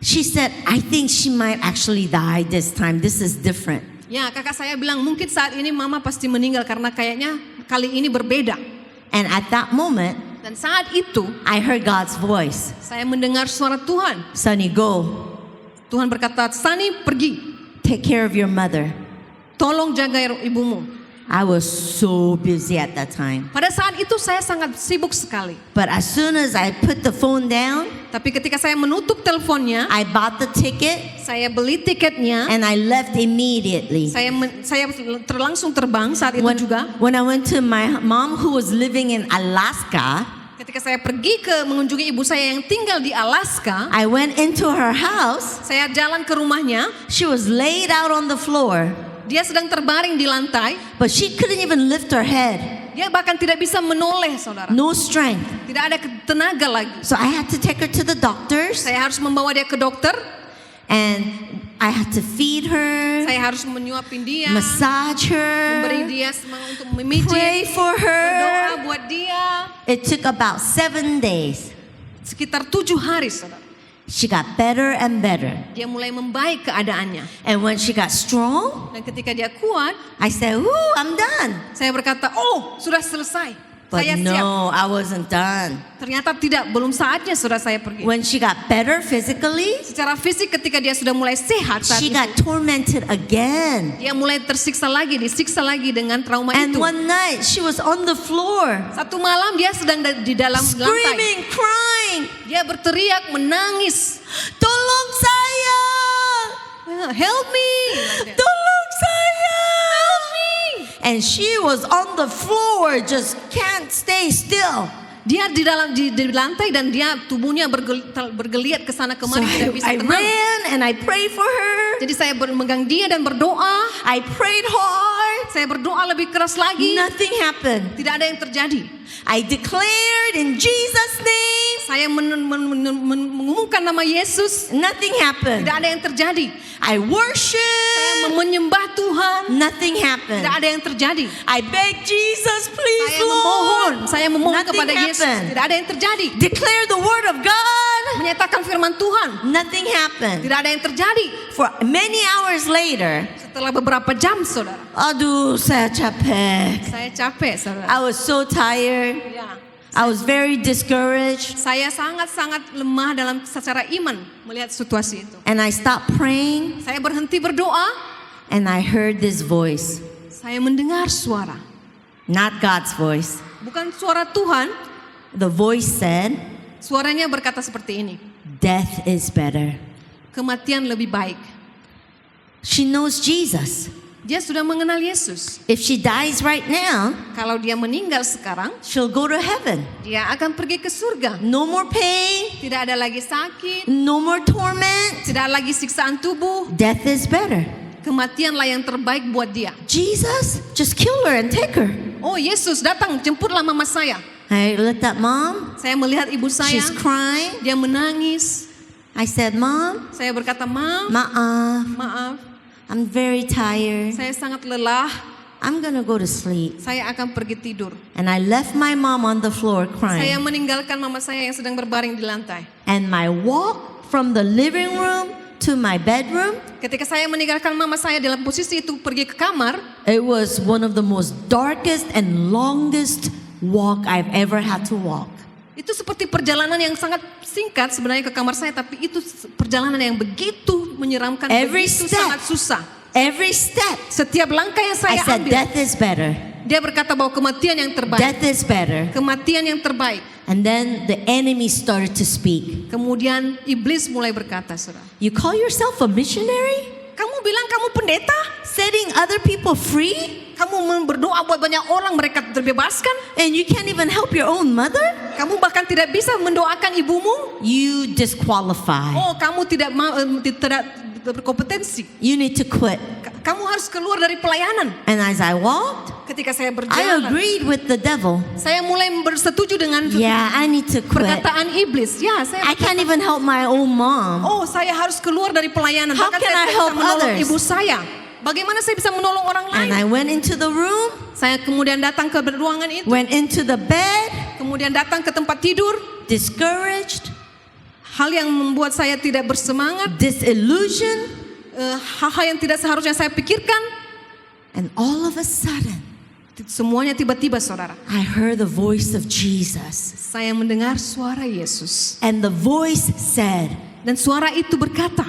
She said, "I think she might actually die this time. This is different." Ya, kakak saya bilang mungkin saat ini mama pasti meninggal karena kayaknya kali ini berbeda. And at that moment, Dan saat itu I heard God's voice. saya mendengar suara Tuhan. "Sonny, go. Tuhan berkata, Sani pergi, Take care of your mother." tolong jaga ibumu. I was so busy at that time. Pada saat itu saya sangat sibuk sekali. But as soon as I put the phone down, Tapi ketika saya menutup teleponnya, I bought the ticket saya beli tiketnya, and I left immediately. saya langsung terbang saat itu juga. When I went to my mom who was living in Alaska, Ketika saya pergi mengunjungi ibu saya yang tinggal di Alaska, I went into her house. saya jalan ke rumahnya. She was laid out on the floor, Dia sedang terbaring di lantai. but she couldn't even lift her head. Dia bahkan tidak bisa menoleh, saudara. No strength. Tidak ada tenaga lagi. So I had to take her to the doctors Saya harus membawa dia ke dokter. and I had to feed her, Saya harus menyuapin dia, massage memberi her, dia semangat untuk memijit, pray for berdoa her. buat dia. It took about 7 days. Sekitar 7 hari, saudara. She got better and better. Dia mulai membaik keadaannya. And when she got strong, Dan ketika dia kuat, I said, "Ooh, I'm done." saya berkata, oh sudah selesai. But Saya siap. no, I wasn't done. Ternyata tidak, belum saatnya sudah saya pergi. When she got better physically, Secara fisik ketika dia sudah mulai sehat saat she itu, got tormented again. dia mulai tersiksa lagi, disiksa lagi dengan trauma And itu. one night she was on the floor, Satu malam dia sedang di dalam lantai. screaming, crying, Dia berteriak, menangis. "Tolong saya! Help me! Tolong saya!" Help me! And she was on the floor, just can't stay still. Dia di lantai dan dia tubuhnya bergeliat ke sana So kemari, tidak bisa I tenang. ran and I prayed for her. Jadi saya memegang dia dan berdoa. I prayed hard. Saya berdoa lebih keras lagi. Nothing happened. Tidak ada yang terjadi. I declared in Jesus' name. Saya mengumumkan nama Yesus. Nothing happened. Tidak ada yang terjadi. I Saya worship. menyembah Tuhan. Nothing happened. Tidak ada yang terjadi. I beg Jesus, please, Saya memohon Nothing kepada Yesus. happened. Tidak ada yang terjadi. Declare the word of God. Menyatakan firman Tuhan. Nothing happened. Tidak ada yang terjadi. For many hours later, Setelah beberapa jam, saudara. aduh, saya capek. Saya capek, saudara. I was so tired. Ya. I was very discouraged. Saya sangat-sangat lemah dalam secara iman melihat situasi itu. And I stopped praying Saya berhenti berdoa. and I heard this voice. Saya mendengar suara. Not God's voice. Bukan suara Tuhan. The voice said, Suaranya berkata seperti ini. Death is better. Kematian lebih baik. She knows Jesus. Dia sudah mengenal Yesus. If she dies right now, Kalau dia meninggal sekarang, she'll go to heaven. dia akan pergi ke surga. No more pain, Tidak ada lagi sakit, no more torment. tidak ada lagi siksaan tubuh. Death is better. Kematianlah yang terbaik buat dia. Jesus, just kill her and take her. Oh, Yesus datang, jemputlah mama saya. I looked at Mom. Saya melihat ibu saya, She's crying. dia menangis. I said, Mom, Saya berkata, "Mam, maaf, maaf, I'm very tired. saya sangat lelah. I'm gonna go to sleep. Saya akan pergi tidur." And I left my mom on the floor Saya crying. meninggalkan mama saya yang sedang berbaring di lantai. And my walk from the living room to my bedroom, Ketika saya meninggalkan mama saya dalam posisi itu pergi ke kamar, it was one of the most darkest and longest walk I've ever had to walk. itu seperti perjalanan yang sangat singkat sebenarnya ke kamar saya, tapi itu perjalanan yang begitu menyeramkan, Every begitu step. sangat susah. Every step, Setiap langkah yang I saya said, ambil, death is better. dia berkata bahwa kematian yang terbaik, Death is better. kematian yang terbaik. And then the enemy started to speak. Kemudian iblis mulai berkata, saudara, You call yourself a missionary? kamu bilang kamu pendeta? Setting other people free? Kamu berdoa buat banyak orang mereka terbebaskan? And you can't even help your own mother? Kamu bahkan tidak bisa mendoakan ibumu? You disqualify. Oh, kamu tidak berkompetensi. You need to quit. Kamu harus keluar dari pelayanan. And as I walked, Ketika saya I berjalan, agreed with the devil. saya mulai bersetuju dengan Yeah, I need to quit. perkataan iblis. Ya, saya I can't even help my own mom. oh, saya harus keluar dari pelayanan. How Bahkan can saya I tidak help bisa menolong others? ibu saya. Bagaimana saya bisa menolong orang lain? And I went into the room, Saya kemudian datang ke ruangan itu, went into the bed, kemudian datang ke tempat tidur. discouraged, Hal yang membuat saya tidak bersemangat, disillusioned, hal-hal yang tidak seharusnya saya pikirkan, and all of a sudden, semuanya tiba-tiba, saudara, I heard the voice of Jesus. saya mendengar suara Yesus. And the voice said, Dan suara itu berkata,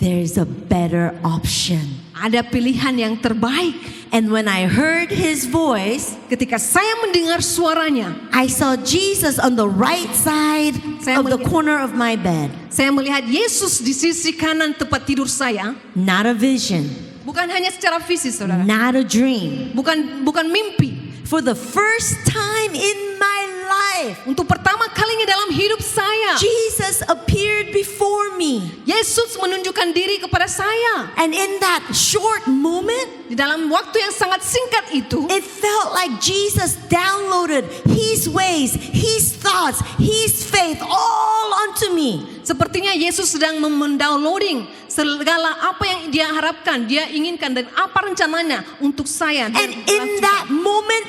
there's a better option. ada pilihan yang terbaik. And when I heard his voice, Ketika saya mendengar suaranya, I saw Jesus on the right side Saya of the melihat- corner of my bed. saya melihat Yesus di sisi kanan tempat tidur saya. Not a vision, Bukan hanya secara fisik, saudara. not a dream. Bukan mimpi. For the first time in my life, Untuk pertama kalinya dalam hidup saya, Jesus appeared before me. Yesus menunjukkan diri kepada saya. And in that short moment, Di dalam waktu yang sangat singkat itu, it felt like Jesus downloaded his ways, his thoughts, his faith all onto me. sepertinya Yesus sedang mendownloading segala apa yang dia harapkan, dia inginkan, dan apa rencananya untuk saya. And in that moment,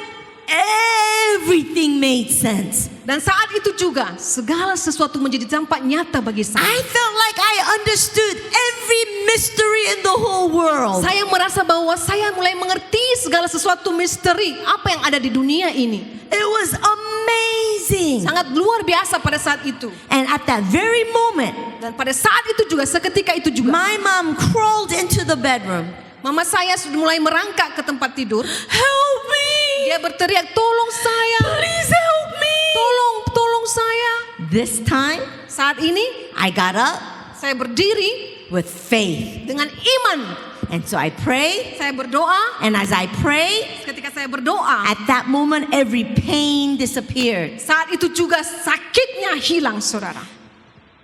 everything made sense. Dan saat itu juga segala sesuatu menjadi tampak nyata bagi saya. I felt like I understood every mystery in the whole world. Saya merasa bahwa saya mulai mengerti segala sesuatu misteri apa yang ada di dunia ini. It was amazing. Sangat luar biasa pada saat itu. And at that very moment, Dan pada saat itu juga, seketika itu juga, my mom crawled into the bedroom. mama saya sudah mulai merangkak ke tempat tidur. Help me! Dia berteriak, "Tolong saya, Please help me! tolong saya." This time, Saat ini I got up saya berdiri with faith. dengan iman. And so I prayed. Saya berdoa. And as I prayed, Ketika saya berdoa, at that moment, every pain disappeared. saat itu juga sakitnya hilang, saudara.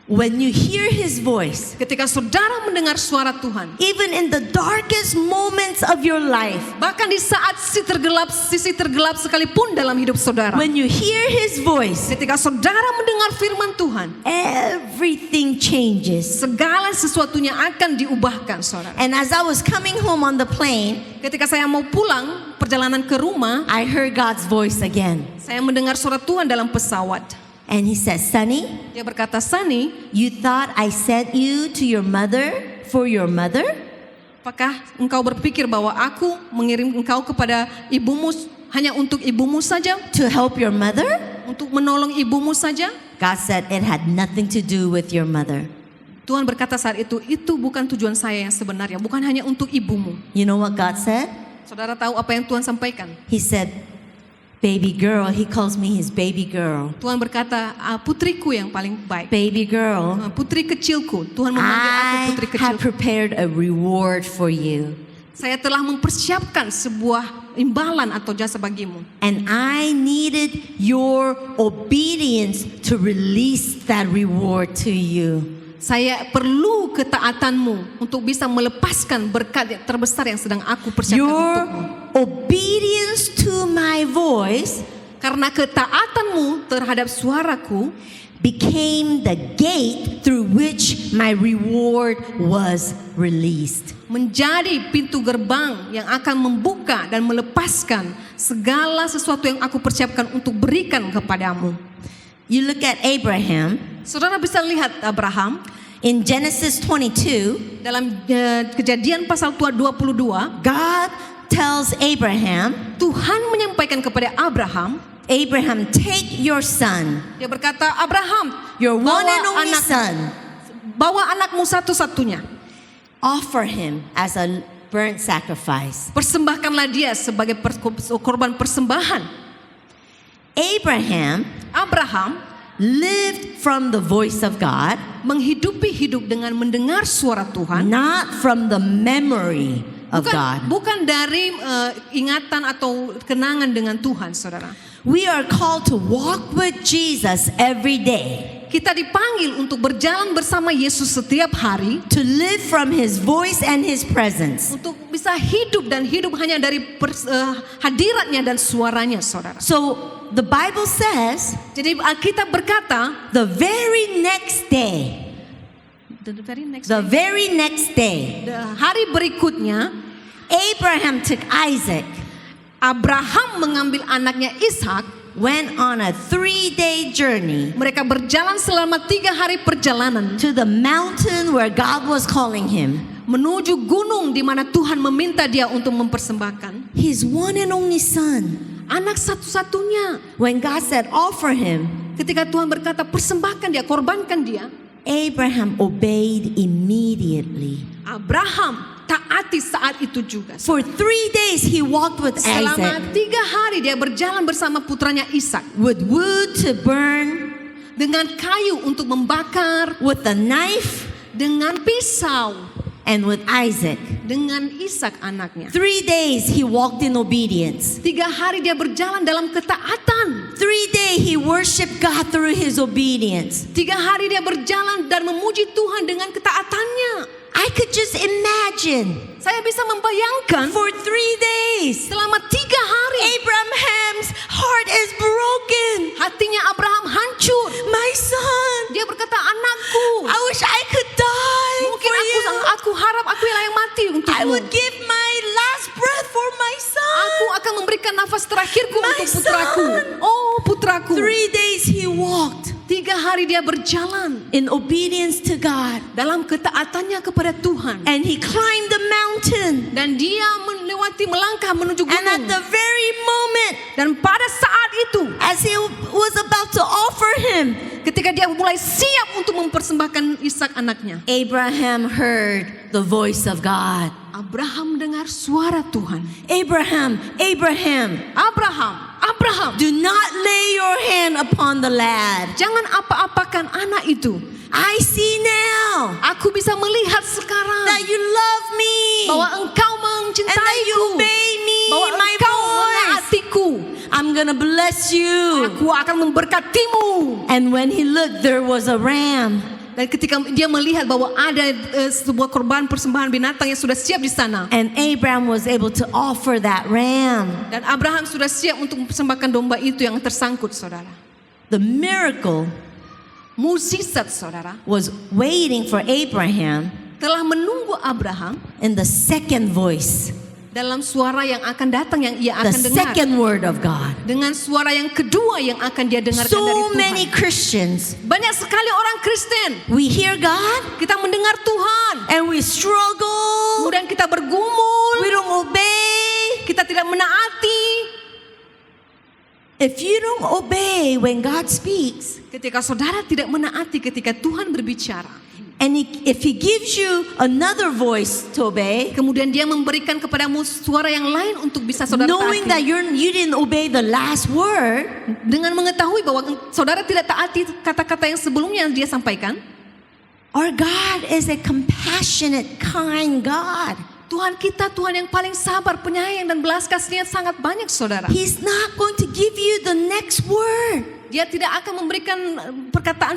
When you hear his voice, Ketika saudara mendengar suara Tuhan, even in the darkest moments of your life, bahkan di saat sisi tergelap sekalipun dalam hidup saudara, when you hear his voice, ketika saudara mendengar firman Tuhan, everything changes. segala sesuatunya akan diubahkan, saudara. And as I was coming home on the plane, Ketika saya mau pulang perjalanan ke rumah, I heard God's voice again. saya mendengar suara Tuhan dalam pesawat. And he said, Sonny, Dia berkata, "Sani, you thought I sent you to your mother for your mother? apakah engkau berpikir bahwa aku mengirim engkau kepada ibumu hanya untuk ibumu saja? To help your mother? Untuk menolong ibumu saja?" God said it had nothing to do with your mother. Tuhan berkata saat itu bukan tujuan saya yang sebenarnya, bukan hanya untuk ibumu. You know what God said? Saudara tahu apa yang Tuhan sampaikan? He said, Baby girl, he calls me his baby girl. Tuhan berkata, putriku yang paling baik. Baby girl, Putri kecilku. Tuhan memanggil aku I putri have kecilku. prepared a reward for you. Saya telah mempersiapkan sebuah imbalan atau jasa bagimu. And I needed your obedience to release that reward to you. Saya perlu ketaatanmu untuk bisa melepaskan berkat yang terbesar yang sedang aku persiapkan Your untukmu. obedience to my voice Karena ketaatanmu terhadap suaraku became the gate through which my reward was released. menjadi pintu gerbang yang akan membuka dan melepaskan segala sesuatu yang aku persiapkan untuk berikan kepadamu. You look at Abraham Saudara bisa lihat Abraham in Genesis 22. dalam Kejadian pasal 22, God tells Abraham, Tuhan menyampaikan kepada Abraham, Abraham, take your son, dia berkata, Abraham, your one and only son, bawa anakmu satu-satunya, offer him as a burnt sacrifice. persembahkanlah dia sebagai korban persembahan. Abraham lived from the voice of God, menghidupi hidup dengan mendengar suara Tuhan, not from the memory of God. bukan dari ingatan atau kenangan dengan Tuhan, saudara. We are called to walk with Jesus every day, Kita dipanggil untuk berjalan bersama Yesus setiap hari, to live from his voice and his presence. untuk bisa hidup dan hidup hanya dari hadiratnya dan suaranya, saudara. So the Bible says Jadi Alkitab berkata, the very next day, hari berikutnya, Abraham took Isaac, Abraham mengambil anaknya Ishak. went on a 3-day journey Mereka berjalan selama 3 hari perjalanan to the mountain where God was calling him. menuju gunung di mana Tuhan meminta dia untuk mempersembahkan His one and only son. anak satu-satunya. When God said, offer him, Ketika Tuhan berkata persembahkan dia, korbankan dia, Abraham obeyed immediately. Abraham taati saat itu juga. For 3 days he walked with Selama Isaac, 3 hari dia berjalan bersama putranya Ishak, with wood to burn, dengan kayu untuk membakar, with a knife, dengan pisau, and with Isaac. dengan Ishak anaknya. 3 days he walked in obedience. 3 hari dia berjalan dalam ketaatan. 3 days he worshiped God through his obedience. 3 hari dia berjalan dan memuji Tuhan dengan ketaatannya. I could just imagine, Saya bisa membayangkan for 3 days, selama 3 hari Abraham's heart is broken. hatinya Abraham hancur. My son, Dia berkata, anakku, I wish I could die mungkin for you. aku harap aku yang mati I untukmu. would give my last breath for my son. Aku akan memberikan nafas terakhirku My untuk putraku. son. Oh putraku. 3 days he walked 3 hari dia berjalan in obedience to God, dalam ketaatannya kepada Tuhan. and he climbed the mountain. Dan dia melangkah menuju And at gunung. the very moment, Dan pada saat itu, as he was about to offer him, ketika dia mulai siap untuk mempersembahkan Ishak anaknya, Abraham heard the voice of God. Abraham dengar suara Tuhan. Abraham, Abraham, Abraham, do not lay your hand upon the lad. jangan apa-apakan anak itu. I see now Aku bisa melihat sekarang that you love me bahwa engkau and that you mencintaiku, obey me, bahwa my engkau voice. menaatiku. I'm gonna bless you. Aku akan memberkatimu. And when he looked, there was a ram. Dan ketika dia melihat bahwa ada sebuah korban persembahan binatang yang sudah siap di sana, And Abraham was able to offer that ram. dan Abraham sudah siap untuk mempersembahkan domba itu yang tersangkut, saudara. The miracle Mukjizat, saudara, was waiting for Abraham telah menunggu Abraham in the second voice, dalam suara yang akan datang, yang ia the akan dengar, second word of God. dengan suara yang kedua yang akan dia dengarkan dari So Tuhan. many Christians, Banyak sekali orang Kristen, we hear God kita mendengar Tuhan, and we struggle, kemudian kita bergumul, we don't obey. kita tidak menaati. If you don't obey when God speaks, Ketika saudara tidak menaati ketika Tuhan berbicara, And if he gives you another voice to obey, kemudian dia memberikan kepadamu suara yang lain untuk bisa saudara knowing that taati, you didn't obey the last word, dengan mengetahui bahwa saudara tidak taati kata-kata yang sebelumnya yang dia sampaikan, our God is a compassionate, kind God. Tuhan kita Tuhan yang paling sabar, penyayang dan belas kasihan sangat banyak saudara. He's not going to give you the next word Dia tidak akan memberikan perkataan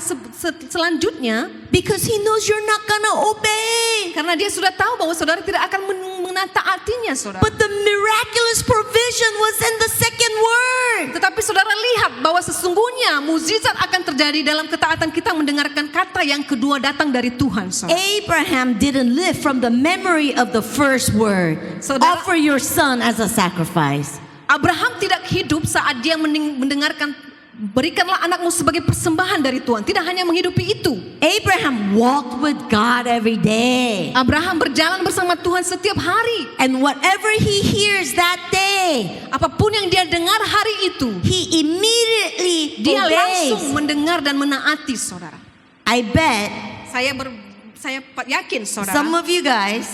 selanjutnya because he knows you're not gonna obey. karena dia sudah tahu bahwa saudara tidak akan menaatinya saudara. But the miraculous provision was in the second word. Tetapi saudara lihat bahwa sesungguhnya mukjizat akan terjadi dalam ketaatan kita mendengarkan kata yang kedua datang dari Tuhan saudara. Abraham didn't live from the memory of the first word. Saudara- Offer your son as a sacrifice. Abraham tidak hidup saat dia mendengarkan berikanlah anakmu sebagai persembahan dari Tuhan. Tidak hanya menghidupi itu. Abraham walked with God every day. Abraham berjalan bersama Tuhan setiap hari. And whatever he hears that day, Apapun yang dia dengar hari itu, he immediately dia langsung obeys. mendengar dan menaati saudara. I bet Saya yakin saudara, some of you guys,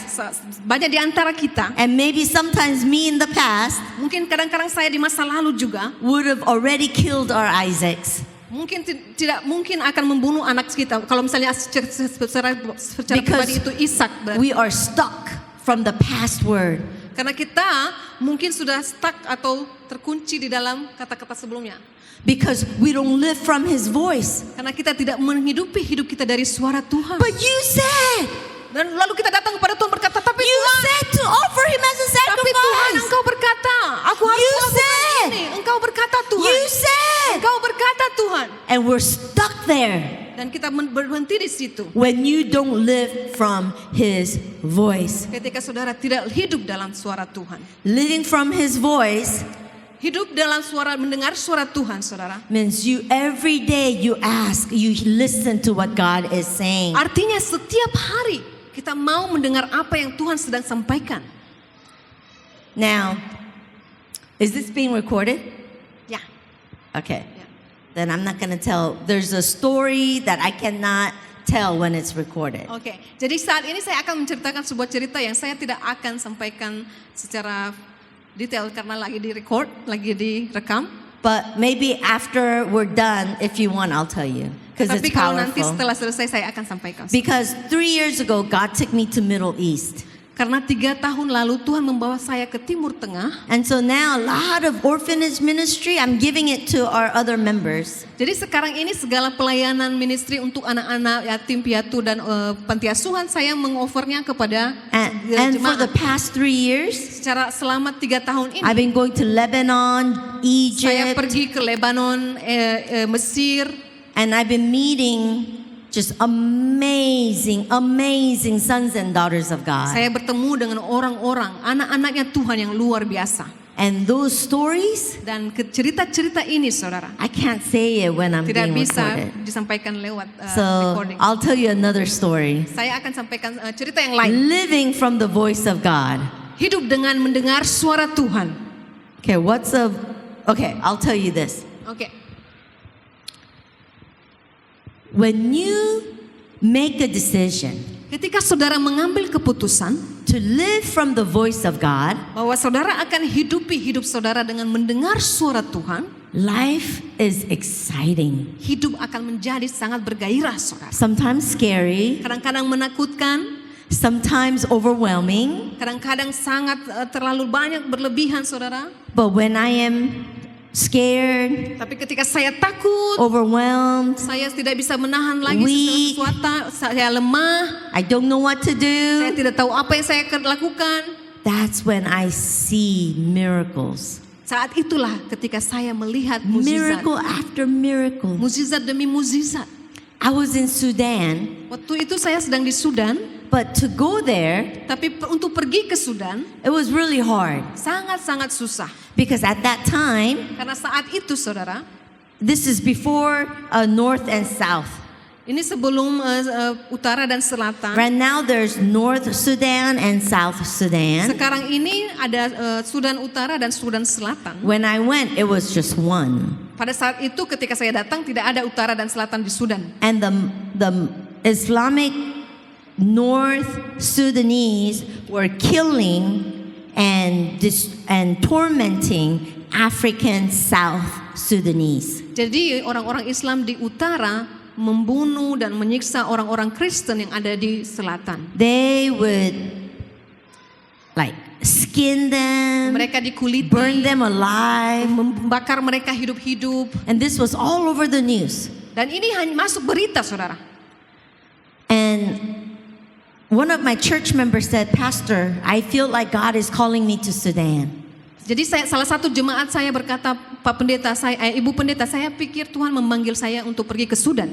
banyak di antara kita, and maybe sometimes me in the past, mungkin kadang-kadang saya di masa lalu juga, would have already killed our Isaacs. mungkin tidak mungkin akan membunuh anak kita. Kalau misalnya secara Because pribadi itu Ishak, berarti. we are stuck from the past word. Karena kita mungkin sudah stuck atau terkunci di dalam kata-kata sebelumnya. Because we don't live from his voice. Karena kita tidak menghidupi hidup kita dari suara Tuhan. But you said, Dan lalu kita datang kepada Tuhan berkata, tapi you Tuhan, said to offer him as a tapi Tuhan sacrifice. engkau berkata, aku harus You melakukan said. ini. Engkau berkata Tuhan. You said. Engkau berkata Tuhan. And we're stuck there Dan kita berhenti di situ. when you don't live from his voice. Ketika saudara tidak hidup dalam suara Tuhan. Living from his voice Hidup dalam suara, mendengar suara Tuhan saudara. means you every day you ask, you listen to what God is saying. Artinya setiap hari kita mau mendengar apa yang Tuhan sedang sampaikan. Now, is this being recorded? Ya. Okay. Ya. Then I'm not going to tell. There's a story that I cannot tell when it's recorded. Oke. Jadi saat ini saya akan menceritakan sebuah cerita yang saya tidak akan sampaikan secara detail karena lagi di-record, lagi direkam. But maybe after we're done, if you want, I'll tell you. Because Tapi it's kalau nanti powerful. setelah selesai saya akan sampaikan. Because 3 years ago, God took me to Middle East. Karena 3 tahun lalu Tuhan membawa saya ke Timur Tengah. And so now a lot of orphanage ministry, I'm giving it to our other members. Jadi sekarang ini segala pelayanan ministry untuk anak-anak yatim piatu dan panti asuhan saya mengofernya kepada And for the jemaat. past 3 years, Secara selama 3 tahun ini I've been going to Lebanon, saya Egypt, pergi ke Lebanon, Mesir, and I've been meeting just amazing sons and daughters of God. saya bertemu dengan orang-orang, anak-anaknya Tuhan yang luar biasa. And those stories, Dan cerita-cerita ini saudara I can't say it when I'm tidak being bisa recorded. disampaikan lewat So recording. I'll tell you another story. Saya akan sampaikan cerita yang lain. Living from the voice of God. Hidup dengan mendengar suara Tuhan. Okay, I'll tell you this. Oke. When you make a decision Ketika saudara mengambil keputusan to live from the voice of God, bahwa saudara akan hidupi hidup saudara dengan mendengar suara Tuhan, life is exciting. hidup akan menjadi sangat bergairah saudara. Sometimes scary, Kadang-kadang menakutkan, sometimes overwhelming. kadang-kadang sangat terlalu banyak berlebihan saudara. But when I am scared, Tapi ketika saya takut, overwhelmed, saya tidak bisa menahan lagi Weak. segala sesuatu, saya lemah, I don't know what to saya do, tidak tahu apa yang saya akan lakukan. that's when I see miracles. Saat itulah ketika saya melihat mukjizat. Miracle after miracle. Mukjizat demi mukjizat. I was in Sudan, Waktu itu saya sedang di Sudan, but to go there, tapi untuk pergi ke Sudan it was really hard. sangat-sangat susah. Because at that time, Karena saat itu saudara, this is before North and South. ini sebelum utara dan selatan. Right now there's North Sudan and South Sudan. Sekarang ini ada Sudan Utara dan Sudan Selatan. When I went, it was just one. Pada saat itu ketika saya datang tidak ada utara dan selatan di Sudan. And the Islamic North Sudanese were killing and tormenting African South Sudanese. Jadi orang-orang Islam di utara membunuh dan menyiksa orang-orang Kristen yang ada di selatan. They would like skin them, Mereka dikuliti, burn them alive, membakar mereka hidup-hidup. and this was all over the news. Dan ini hanya masuk berita, saudara. And one of my church members said, "Pastor, I feel like God is calling me to Sudan." Jadi salah satu jemaat saya berkata, Pak Pendeta, Ibu Pendeta, saya pikir Tuhan memanggil saya untuk pergi ke Sudan.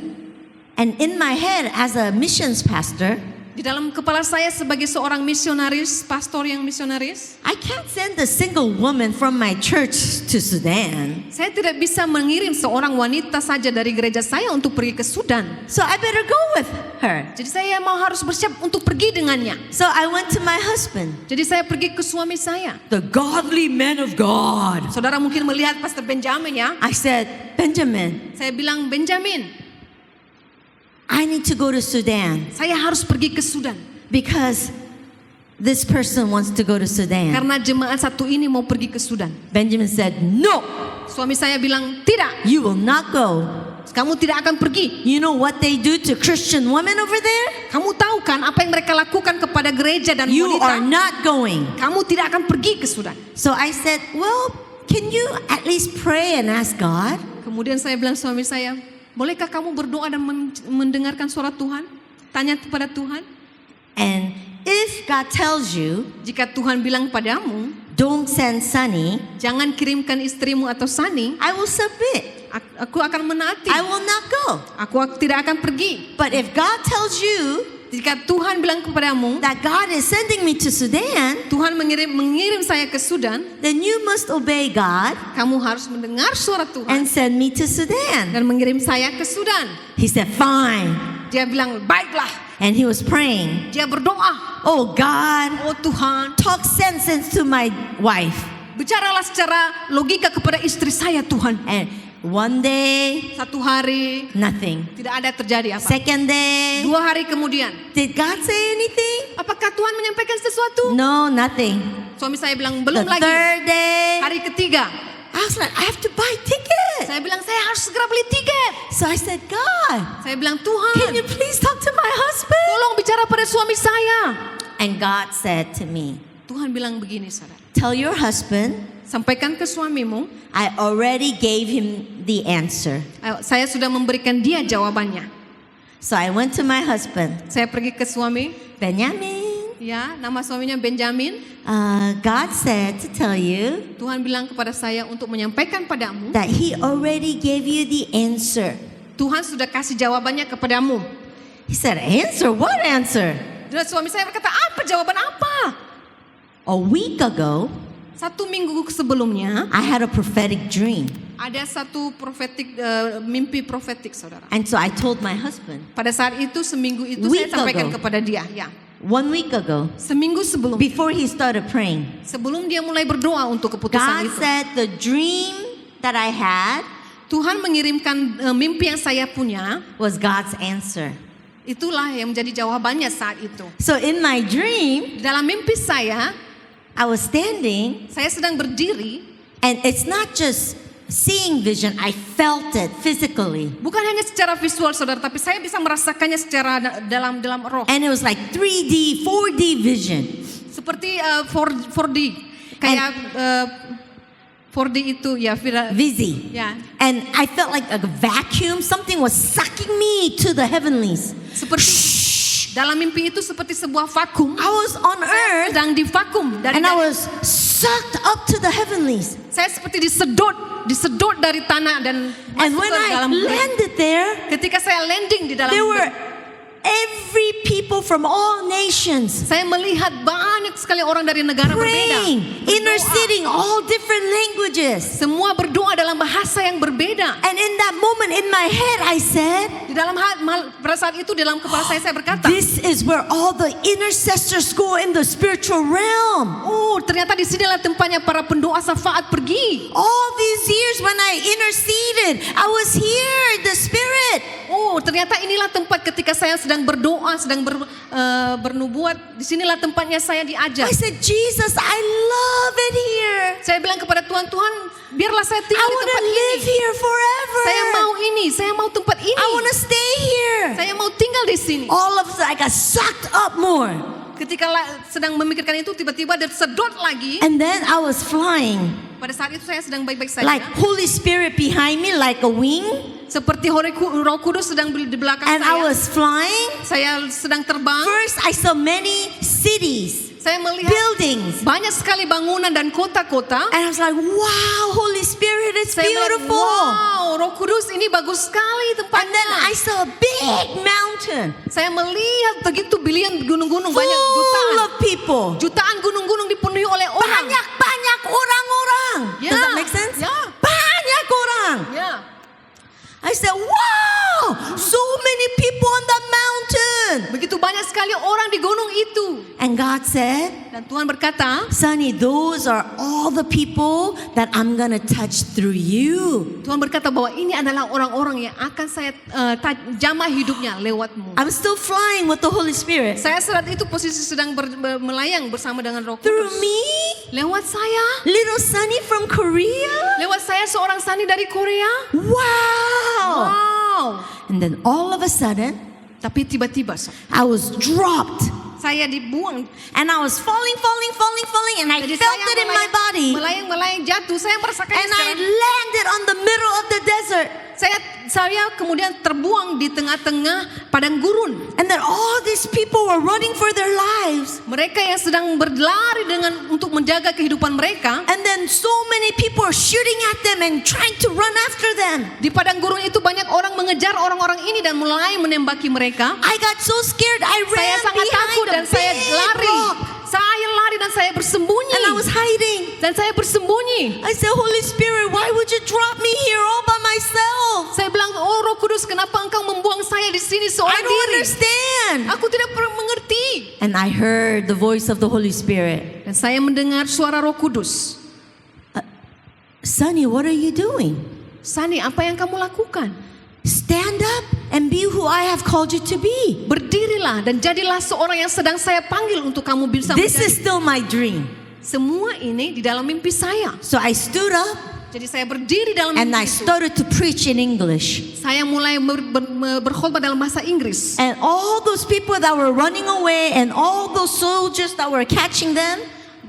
And in my head, as a missions pastor, Di dalam kepala saya sebagai seorang misionaris, pastor yang misionaris, I can't send a single woman from my church to Sudan. saya tidak bisa mengirim seorang wanita saja dari gereja saya untuk pergi ke Sudan. So I better go with her. Jadi saya harus bersiap untuk pergi dengannya. So I went to my husband, Jadi saya pergi ke suami saya. the godly man of God. Saudara mungkin melihat Pastor Benjamin ya. I said, "Benjamin, Saya bilang, Benjamin, I need to go to Sudan saya harus pergi ke Sudan. because this person wants to go to Sudan." Karena jemaat satu ini mau pergi ke Sudan. Benjamin said, "No, Suami saya bilang, tidak, you will not go. kamu tidak akan pergi. You know what they do to Christian women over there? Kamu tahu kan apa yang mereka lakukan kepada gereja dan You are wanita? not going." Kamu tidak akan pergi ke Sudan. So I said, "Well, can you at least pray and ask God?" Kemudian saya bilang suami saya, bolehkah kamu berdoa dan mendengarkan suara Tuhan? Tanya kepada Tuhan. And if God tells you, Jika Tuhan bilang padamu, "Don't send Sunny," jangan kirimkan istrimu atau Sani, I will submit. aku akan menaati. I will not go. Aku tidak akan pergi. But if God tells you Jika Tuhan bilang kepadamu, that God is sending me to Sudan, Tuhan mengirim saya ke Sudan, then you must obey God kamu harus mendengar suara Tuhan and send me to Sudan. dan mengirim saya ke Sudan. He said, "Fine." Dia bilang, baiklah. And he was praying, Dia berdoa, "Oh God, oh Tuhan, talk sense into my wife." bicaralah secara logika kepada istri saya Tuhan. And one day, Satu hari nothing. tidak ada terjadi apa. Second day, 2 hari kemudian, did God say anything? apakah Tuhan menyampaikan sesuatu? No, nothing. Suami saya bilang The belum lagi. third day, Hari ketiga, I was like, "I have to buy ticket." saya bilang saya harus segera beli tiket. So I said, "God, Saya bilang, can Tuhan, you please talk to my husband?" tolong bicara pada suami saya. And God said to me, Tuhan bilang begini, saudara. "Tell your husband Sampaikan ke suamimu, I already gave him the answer." saya sudah memberikan dia jawabannya. So I went to my husband, Saya pergi ke suami, "Benjamin, ya, nama suaminya Benjamin. God said to tell you Tuhan bilang kepada saya untuk menyampaikan padamu, that he already gave you the answer." Tuhan sudah kasih jawabannya kepadamu. He said, "Answer? What answer?" Dan suami saya berkata, apa jawaban apa? A week ago, 1 minggu sebelumnya, I had a prophetic dream. ada satu mimpi profetik, saudara. And so I told my husband, Pada saat itu, seminggu itu Week saya sampaikan ago. kepada dia. Ya, 1 week ago, seminggu sebelum, before he started praying, sebelum dia mulai berdoa untuk keputusan God itu, said the dream that I had Tuhan mengirimkan mimpi yang saya punya. was God's answer. Itulah yang menjadi jawabannya saat itu. So in my dream, Di dalam mimpi saya I was standing, sedang berdiri. and it's not just seeing vision, I felt it physically. Bukan hanya secara visual, saudara, tapi saya bisa merasakannya secara dalam roh. And it was like 3D, 4D vision. Seperti 4D, kayak 4D itu ya, Visi. ya, And I felt like a vacuum, something was sucking me to the heavenlies. seperti dalam mimpi itu seperti sebuah vakum. I was on earth Sedang di vakum and I was sucked up to the heavenlies. saya seperti disedot dari tanah dan And masuk when ke I dalam. landed there, Ketika saya landing di dalam, there were every people from all nations saya melihat banyak sekali orang dari negara praying, berbeda, interceding, all different languages. semua berdoa dalam bahasa yang berbeda. And in that moment in my head, I said, Di dalam pada saat itu dalam kepala saya berkata, this is where all the intercessors go in the spiritual realm. oh, ternyata di sinilah tempatnya para pendoa syafaat pergi. All these years when I interceded, I was here in the spirit. Oh, oh ternyata inilah tempat ketika saya sedang berdoa, sedang bernubuat. Disinilah tempatnya saya diajar. I said, Jesus, I love it here. Saya bilang kepada Tuhan, Tuhan biarlah saya I tinggal di want to tempat live ini. here forever. Saya mau ini, saya mau tempat I ini. want to stay here. Saya mau tinggal di sini. All of a sudden, I got sucked up more. Ketika sedang memikirkan itu, tiba-tiba ada sedot lagi. And then I was flying. Pada saat itu saya sedang baik-baik saja. Like Holy Spirit behind me, like a wing. Seperti Roh Kudus sedang di belakang And I saya. was flying. Saya sedang terbang. First, I saw many cities, Saya melihat buildings. banyak sekali bangunan dan kota-kota. And I was like, wow, Holy Spirit, it's Saya melihat, beautiful. wow, Roh Kudus ini bagus sekali And then tempatnya. I saw a big mountain Saya melihat begitu bilion gunung-gunung, banyak full of people. jutaan gunung-gunung dipenuhi oleh orang. Banyak orang-orang. Ya, Does that make sense? ya. Banyak orang. Ya. I said, wow, so many people on the mountain. Begitu banyak sekali orang di gunung itu. And God said, Dan Tuhan berkata, Sonny, those are all the people that I'm going to touch through you. Tuhan berkata bahwa ini adalah orang-orang yang akan saya jamah hidupnya lewatmu. I'm still flying with the Holy Spirit. Saya saat itu posisi sedang melayang bersama dengan Roh Through Kudus. me, Lewat saya, little Sonny from Korea. lewat saya seorang Sani dari Korea. Wow. Wow. And then all of a sudden, Tapi tiba-tiba I was dropped. saya dibuang. And I was falling. And I Jadi felt saya it in my body. melayang jatuh. Saya merasakannya And I sekarang. landed on the middle of the desert. Saya kemudian terbuang di tengah-tengah padang gurun. And then all these people were running for their lives. Mereka yang sedang berlari untuk menjaga kehidupan mereka. And then so many people are shooting at them and trying to run after them. Di padang gurun itu banyak orang mengejar orang-orang ini dan mulai menembaki mereka. I got so scared, I Saya ran sangat takut behind a dan saya big lari. rock. Saya lari dan saya bersembunyi. And I was hiding. Dan saya bersembunyi. I said, Holy Spirit, why would you drop me here all by myself? Saya bilang, oh Roh Kudus, kenapa engkau membuang saya di sini I seorang don't diri? understand. Aku tidak pernah mengerti. And I heard the voice of the Holy Spirit. Dan saya mendengar suara Roh Kudus. Sonny, what are you doing? Sani, apa yang kamu lakukan? Stand up and be who I have called you to be. Berdirilah dan jadilah seorang yang sedang saya panggil untuk kamu bisa This menjadi. is still my dream. Semua ini di dalam mimpi saya. So I stood up Jadi saya berdiri dalam and I mimpi itu. started to preach in English. Saya mulai berkhotbah dalam bahasa Inggris. And all those people that were running away and all those soldiers that were catching them,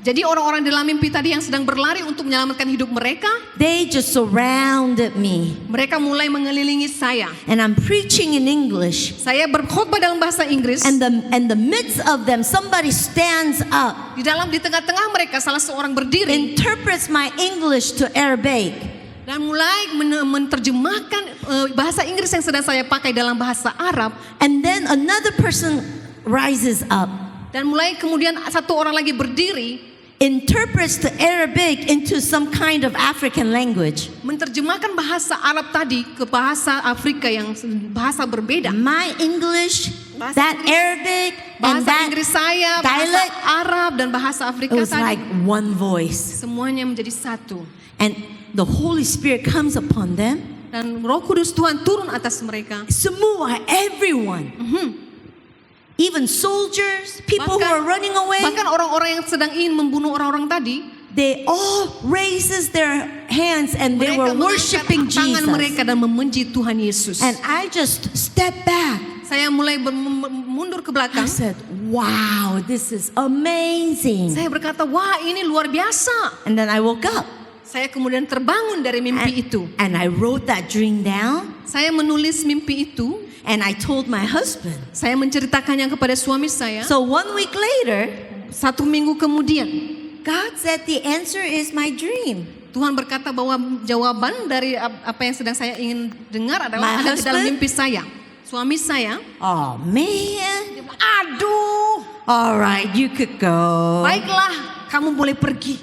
Jadi orang-orang di dalam mimpi tadi yang sedang berlari untuk menyelamatkan hidup mereka, they just surrounded me. mereka mulai mengelilingi saya. And I'm preaching in English. Saya berkhotbah dalam bahasa Inggris. And the midst of them, somebody stands up, Di tengah-tengah mereka salah seorang berdiri interprets my English to Arabic. dan mulai menerjemahkan bahasa Inggris yang sedang saya pakai dalam bahasa Arab. And then another person rises up, Dan mulai kemudian satu orang lagi berdiri, interprets the Arabic into some kind of African language. menerjemahkan bahasa Arab tadi ke bahasa Afrika yang bahasa berbeda. My English, Bahasa that Arabic, and Bahasa that Inggris saya, bahasa dialect, Arab dan bahasa it Afrika was like tadi, one voice. semuanya menjadi satu. And the Holy Spirit comes upon them. Dan Roh Kudus Tuhan turun atas mereka. Semua, everyone. Even soldiers, people who are running away, Bahkan orang-orang yang sedang ingin membunuh orang-orang tadi, they all raises their hands and they mereka were worshiping mengangkat tangan Jesus. mereka dan memuji Tuhan Yesus. And I just stepped back. Saya mulai mundur ke I belakang. said, wow, this is amazing. Saya berkata, wah ini luar biasa. And then I woke up Saya kemudian terbangun dari mimpi itu. and I wrote that dream down Saya menulis mimpi itu. and I told my husband. Saya menceritakannya kepada suami saya. So 1 week later, 1 minggu kemudian, God said the answer is my dream. Tuhan berkata bahwa jawaban dari apa yang sedang saya ingin dengar adalah My ada di dalam husband? mimpi saya. Suami saya, Oh man. aduh, All right, you could go. baiklah, kamu boleh pergi.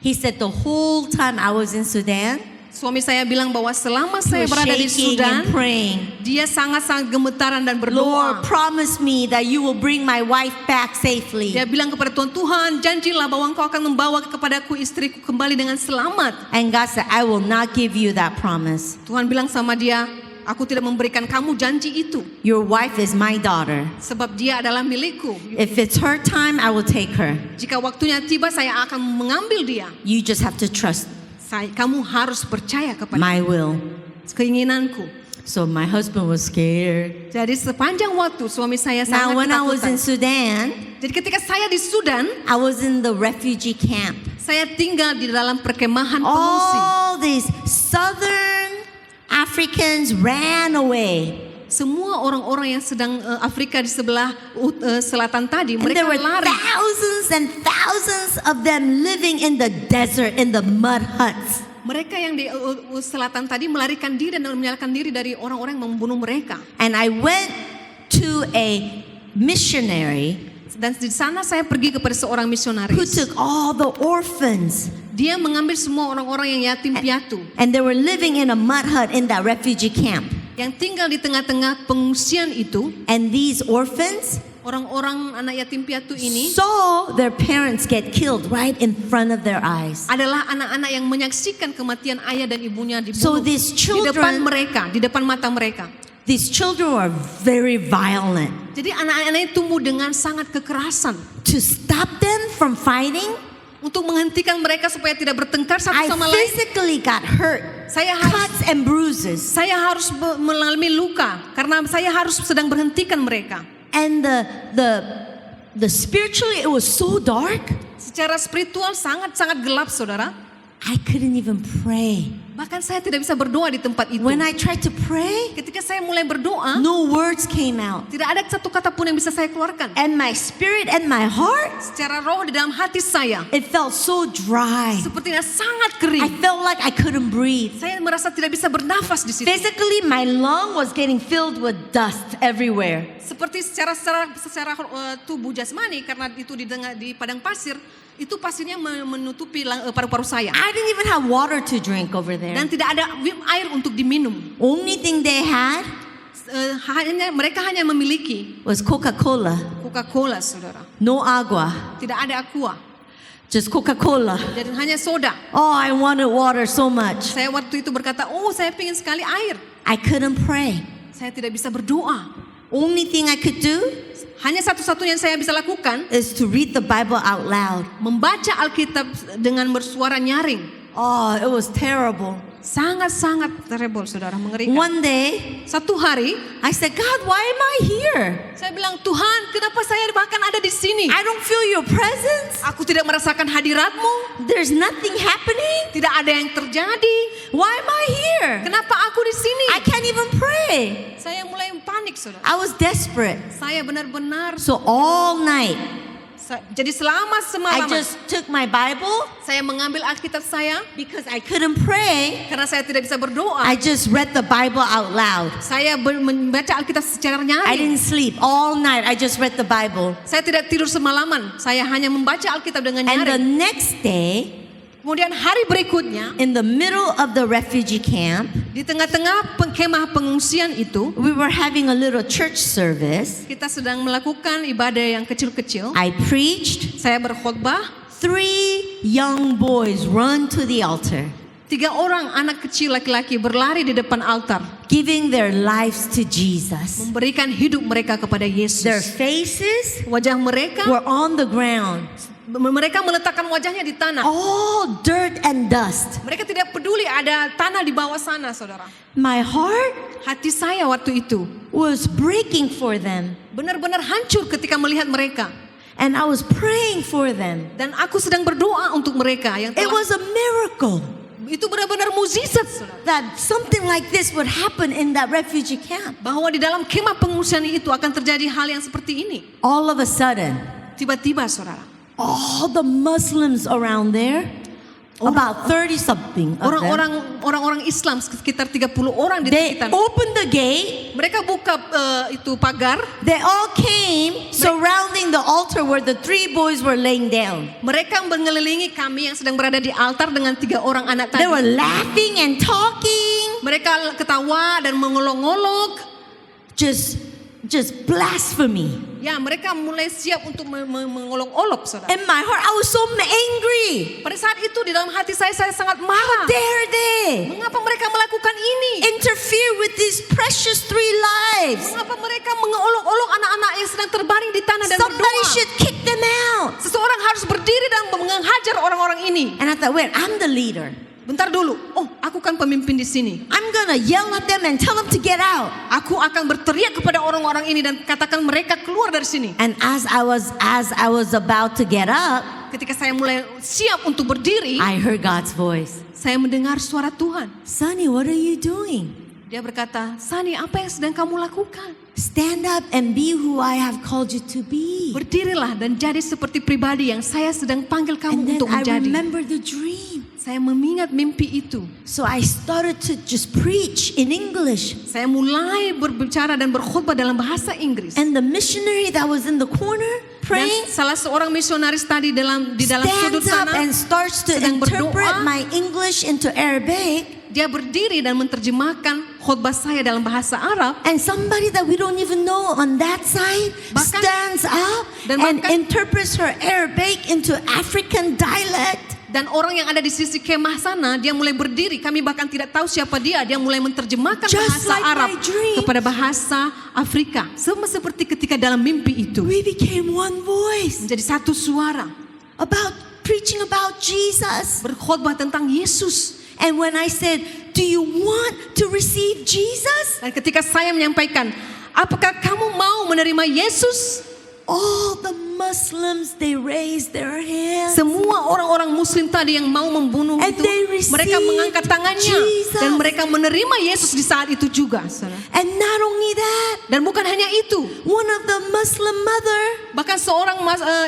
He said the whole time I was in Sudan, Suami saya bilang bahwa selama he saya was berada di shaking Sudan, and praying. dia sangat-sangat gemetaran dan Lord, berdoa. promise me that you will bring my wife back safely. Dia bilang kepada Tuhan, Tuhan janjilah bahwa engkau akan membawa kepadaku istriku kembali dengan selamat. And God said, I will not give you that promise. Tuhan bilang sama dia, aku tidak memberikan kamu janji itu. Your wife is my daughter. Sebab dia adalah milikku. If it's her time, I will take her. Jika waktunya tiba, saya akan mengambil dia. You just have to trust Kamu harus percaya kepada my will. keinginanku. So my husband was scared. Jadi sepanjang waktu suami saya Now, sangat when I was in ketakutan. Sudan, Jadi ketika saya di Sudan, I was in the refugee camp. saya tinggal di dalam perkemahan pengungsi. All these southern Africans ran away. Semua orang-orang yang sedang Afrika di sebelah selatan tadi, And mereka there were lari. thousands and thousands of them living in the desert, in the mud huts. Mereka yang di selatan tadi melarikan diri dan menyalahkan diri dari orang-orang yang membunuh mereka. And I went to a missionary Dan di sana saya pergi kepada seorang who misionaris. took all the orphans, Dia mengambil semua orang-orang yang yatim piatu, and they were living in a mud hut in that refugee camp. yang tinggal di tengah-tengah pengungsian itu. And these orphans Orang-orang anak yatim piatu ini saw their parents get killed right in front of their eyes. adalah anak-anak yang menyaksikan kematian ayah dan ibunya So dibunuh these di depan children, mereka, di depan mata mereka. these children were very violent. Jadi anak-anak itu tumbuh dengan sangat kekerasan. To stop them from fighting, Untuk menghentikan mereka supaya tidak bertengkar satu I sama lain, physically got hurt, saya harus cuts and bruises. mengalami luka karena saya harus sedang berhentikan mereka. And the spiritually, it was so dark, Secara spiritual sangat-sangat gelap, saudara. I couldn't even pray. Bahkan saya tidak bisa berdoa di tempat itu. When I tried to pray, Ketika saya mulai berdoa, no words came out. tidak ada satu kata pun yang bisa saya keluarkan. And my spirit and my heart, Secara roh di dalam hati saya, it felt so dry. sepertinya sangat I kering. felt like I couldn't breathe. Saya merasa tidak bisa bernafas di situ. Physically, my lung was getting filled with dust everywhere. Seperti secara tubuh jasmani, karena itu di padang pasir, itu pasirnya menutupi paru-paru saya. I didn't even have water to drink over there. Dan tidak ada air untuk diminum. Only thing they had Mereka hanya memiliki was Coca-Cola. Coca-Cola, saudara. No agua, Tidak ada aqua, just Coca-Cola. dan hanya soda. Oh, I wanted water so much. Saya waktu itu berkata, saya ingin sekali air. I couldn't pray. Saya tidak bisa berdoa. Only thing I could do Hanya satu-satunya yang saya bisa lakukan, is to read the Bible out loud. membaca Alkitab dengan bersuara nyaring. Oh, it was terrible. Sangat-sangat terrible, saudara, mengerikan. One day, Satu hari, I said, God, why am I here? saya bilang, Tuhan, kenapa saya bahkan ada di sini? I don't feel your presence. Aku tidak merasakan hadiratmu. There's nothing happening. Tidak ada yang terjadi. Why am I here? Kenapa aku di sini? I can't even pray. Saya mulai panik, saudara. I was desperate. Saya benar-benar. So all night, Jadi selama I semalaman, just took my Bible saya mengambil Alkitab saya because I couldn't pray. karena saya tidak bisa berdoa. I just read the Bible out loud. Saya membaca Alkitab secara I nyaring. didn't sleep all night. I just read the Bible. Saya tidak tidur semalaman. Saya hanya membaca Alkitab dengan And the nyaring. next day, Kemudian hari berikutnya, in the middle of the refugee camp, di tengah-tengah kemah pengungsian itu, we were having a little church service. kita sedang melakukan ibadah yang kecil-kecil. I preached. Saya berkhotbah. 3 young boys run to the altar, 3 orang anak kecil laki-laki berlari di depan altar, giving their lives to Jesus. memberikan hidup mereka kepada Their Yesus. faces Wajah mereka, were on the ground, mereka meletakkan wajahnya di tanah. all dirt and dust. Mereka tidak peduli ada tanah di bawah sana, saudara. My heart Hati saya waktu itu was breaking for them, benar-benar hancur ketika melihat mereka. and I was praying for them. Dan aku sedang berdoa untuk mereka yang It telah, was a miracle itu benar-benar mukjizat, saudara. that something like this would happen in that refugee camp. Bahwa di dalam kemah pengungsian itu akan terjadi hal yang seperti ini. All of a sudden, Tiba-tiba, saudara, all the Muslims around there, about 30 something of them, orang-orang Islam sekitar 30 orang di they sekitar. opened the gate. Mereka buka itu pagar. They all came surrounding the altar where the 3 boys were laying down. Mereka mengelilingi kami yang sedang berada di altar dengan 3 orang anak They were tadi. laughing and talking, Mereka ketawa dan mengolok-olok. just blasphemy. Ya, mereka mulai siap untuk mengolok-olok, saudara. In my heart, I was so angry. Pada saat itu di dalam hati saya sangat How marah. dare they Mengapa mereka melakukan ini? interfere with these precious 3 lives. Mengapa mereka mengolok-olok anak-anak yang sedang terbaring di tanah dan Somebody berdoa? should kick them out. Seseorang harus berdiri dan menghajar orang-orang ini. And I thought, wait, I'm the leader. Bentar dulu. Oh, aku kan pemimpin di sini. I'm gonna yell at them and tell them to get out. Aku akan berteriak kepada orang-orang ini dan katakan mereka keluar dari sini. And as I was about to get up, Ketika saya mulai siap untuk berdiri, I heard God's voice. saya mendengar suara Tuhan. Sonny, what are you doing? Dia berkata, Sani, apa yang sedang kamu lakukan? Stand up and be who I have called you to be. Berdirilah dan jadi seperti pribadi yang saya sedang panggil And kamu then untuk I menjadi. remember the dream. Saya mengingat mimpi itu. So I started to just preach in English. Saya mulai berbicara dan berkhutbah dalam bahasa Inggris. And the missionary that was in the corner Dan praying salah seorang misionaris tadi di dalam sudut stands up sana, and starts to sedang interpret berdoa. my English into Arabic. Dia berdiri dan menerjemahkan khutbah saya dalam bahasa Arab. And somebody that we don't even know on that side Bahkan- stands up dan and bahkan- interprets her Arabic into African dialect. Dan orang yang ada di sisi kemah sana, dia mulai berdiri. Kami bahkan tidak tahu siapa dia. Dia mulai menerjemahkan Just bahasa like Arab my dream. kepada bahasa Afrika. Sama seperti ketika dalam mimpi itu. We became one voice Menjadi satu suara. about preaching about Jesus. Berkhutbah tentang Yesus. And when I said, do you want to receive Jesus? Dan ketika saya menyampaikan, apakah kamu mau menerima Yesus? All the Muslims, they raised their hands. Semua orang-orang Muslim tadi yang mau membunuh And itu, they received mereka mengangkat tangannya Jesus. dan mereka menerima Yesus di saat itu juga. Saudara. And not only that, Dan bukan hanya itu, one of the Muslim mother bahkan seorang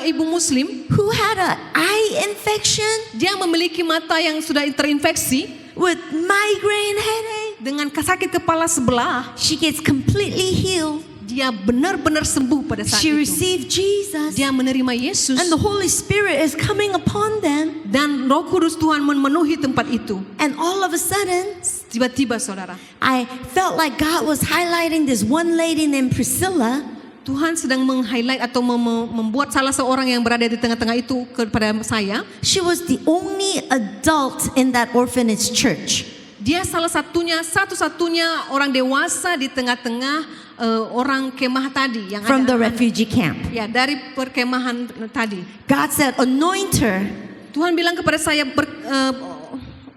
ibu Muslim, who had an eye infection dia memiliki mata yang sudah terinfeksi with migraine headache, dengan sakit kepala sebelah. she gets completely healed. Dia benar-benar sembuh pada saat She itu. received Jesus. Dia menerima Yesus And the Holy Spirit is coming upon them. dan Roh Kudus Tuhan memenuhi tempat itu. And all of a sudden, Tiba-tiba saudara, I felt like God was highlighting this one lady named Priscilla. Tuhan sedang meng-highlight atau membuat salah seorang yang berada di tengah-tengah itu kepada saya. She was the only adult in that orphanage church. Dia satu-satunya orang dewasa di tengah-tengah orang kemah tadi yang From the ada. refugee camp. Ya, dari perkemahan tadi. God said, anoint her Tuhan bilang kepada saya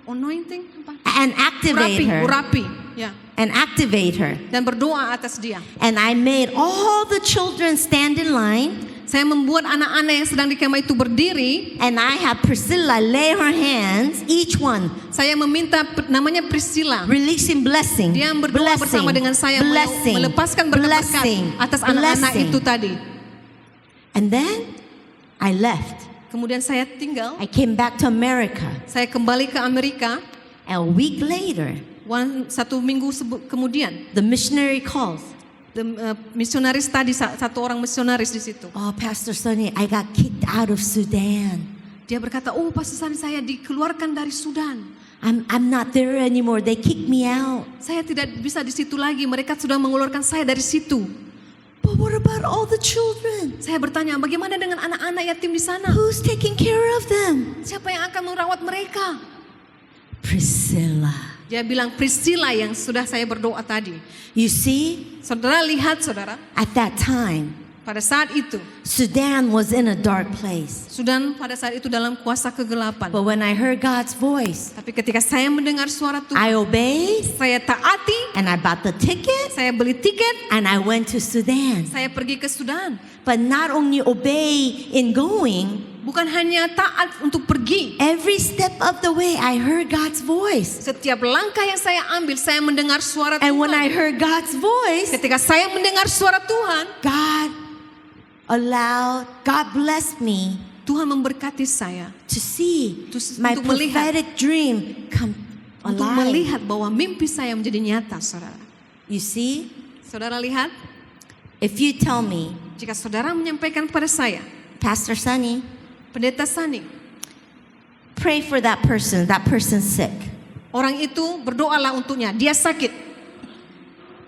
anointing apa? and activate her. Urapi, ya. And activate her. Dan berdoa atas dia. And I made all the children stand in line. Saya membuat anak-anak yang sedang di kemah itu berdiri. And I have Priscilla lay her hands, each one, Saya meminta namanya Priscilla. releasing blessing. Dia berdoa bersama dengan saya melepaskan berkat-berkat atas anak-anak itu tadi. And then I left. Kemudian saya tinggal. I came back to America. Saya kembali ke Amerika. A week later, Satu minggu kemudian, the missionary calls. misionaris tadi, satu orang misionaris di situ. Oh, Pastor Sonny, I got kicked out of Sudan. Dia berkata, oh Pastor Sani, saya dikeluarkan dari Sudan. I'm not there anymore. They kicked me out. Saya tidak bisa di situ lagi. Mereka sudah mengeluarkan saya dari situ. But what about all the children? Saya bertanya, bagaimana dengan anak-anak yatim di sana? Who's taking care of them? Siapa yang akan merawat mereka? Priscilla. Dia bilang Priscilla yang sudah saya berdoa tadi. You see, Saudara lihat saudara, at that time, pada saat itu Sudan was in a dark place. Sudan pada saat itu dalam kuasa kegelapan. But when I heard God's voice, Tapi ketika saya mendengar suara Tuhan, I obeyed saya taati, and I bought the ticket saya beli tiket, and I went to Sudan. saya pergi ke Sudan. But not only obey in going, Bukan hanya taat untuk pergi. every step of the way I heard God's voice. Setiap langkah yang saya ambil, saya mendengar suara And when I Tuhan. heard God's voice, Ketika saya mendengar suara Tuhan, God blessed me Tuhan memberkati saya to see Untuk my melihat. prophetic dream come untuk alive. melihat bahwa mimpi saya menjadi nyata, saudara. You see, Saudara lihat, if you tell me, jika saudara menyampaikan kepada saya, Pastor Sonny, Pendeta Sani, pray for that person's sick. orang itu berdoalah untuknya, dia sakit.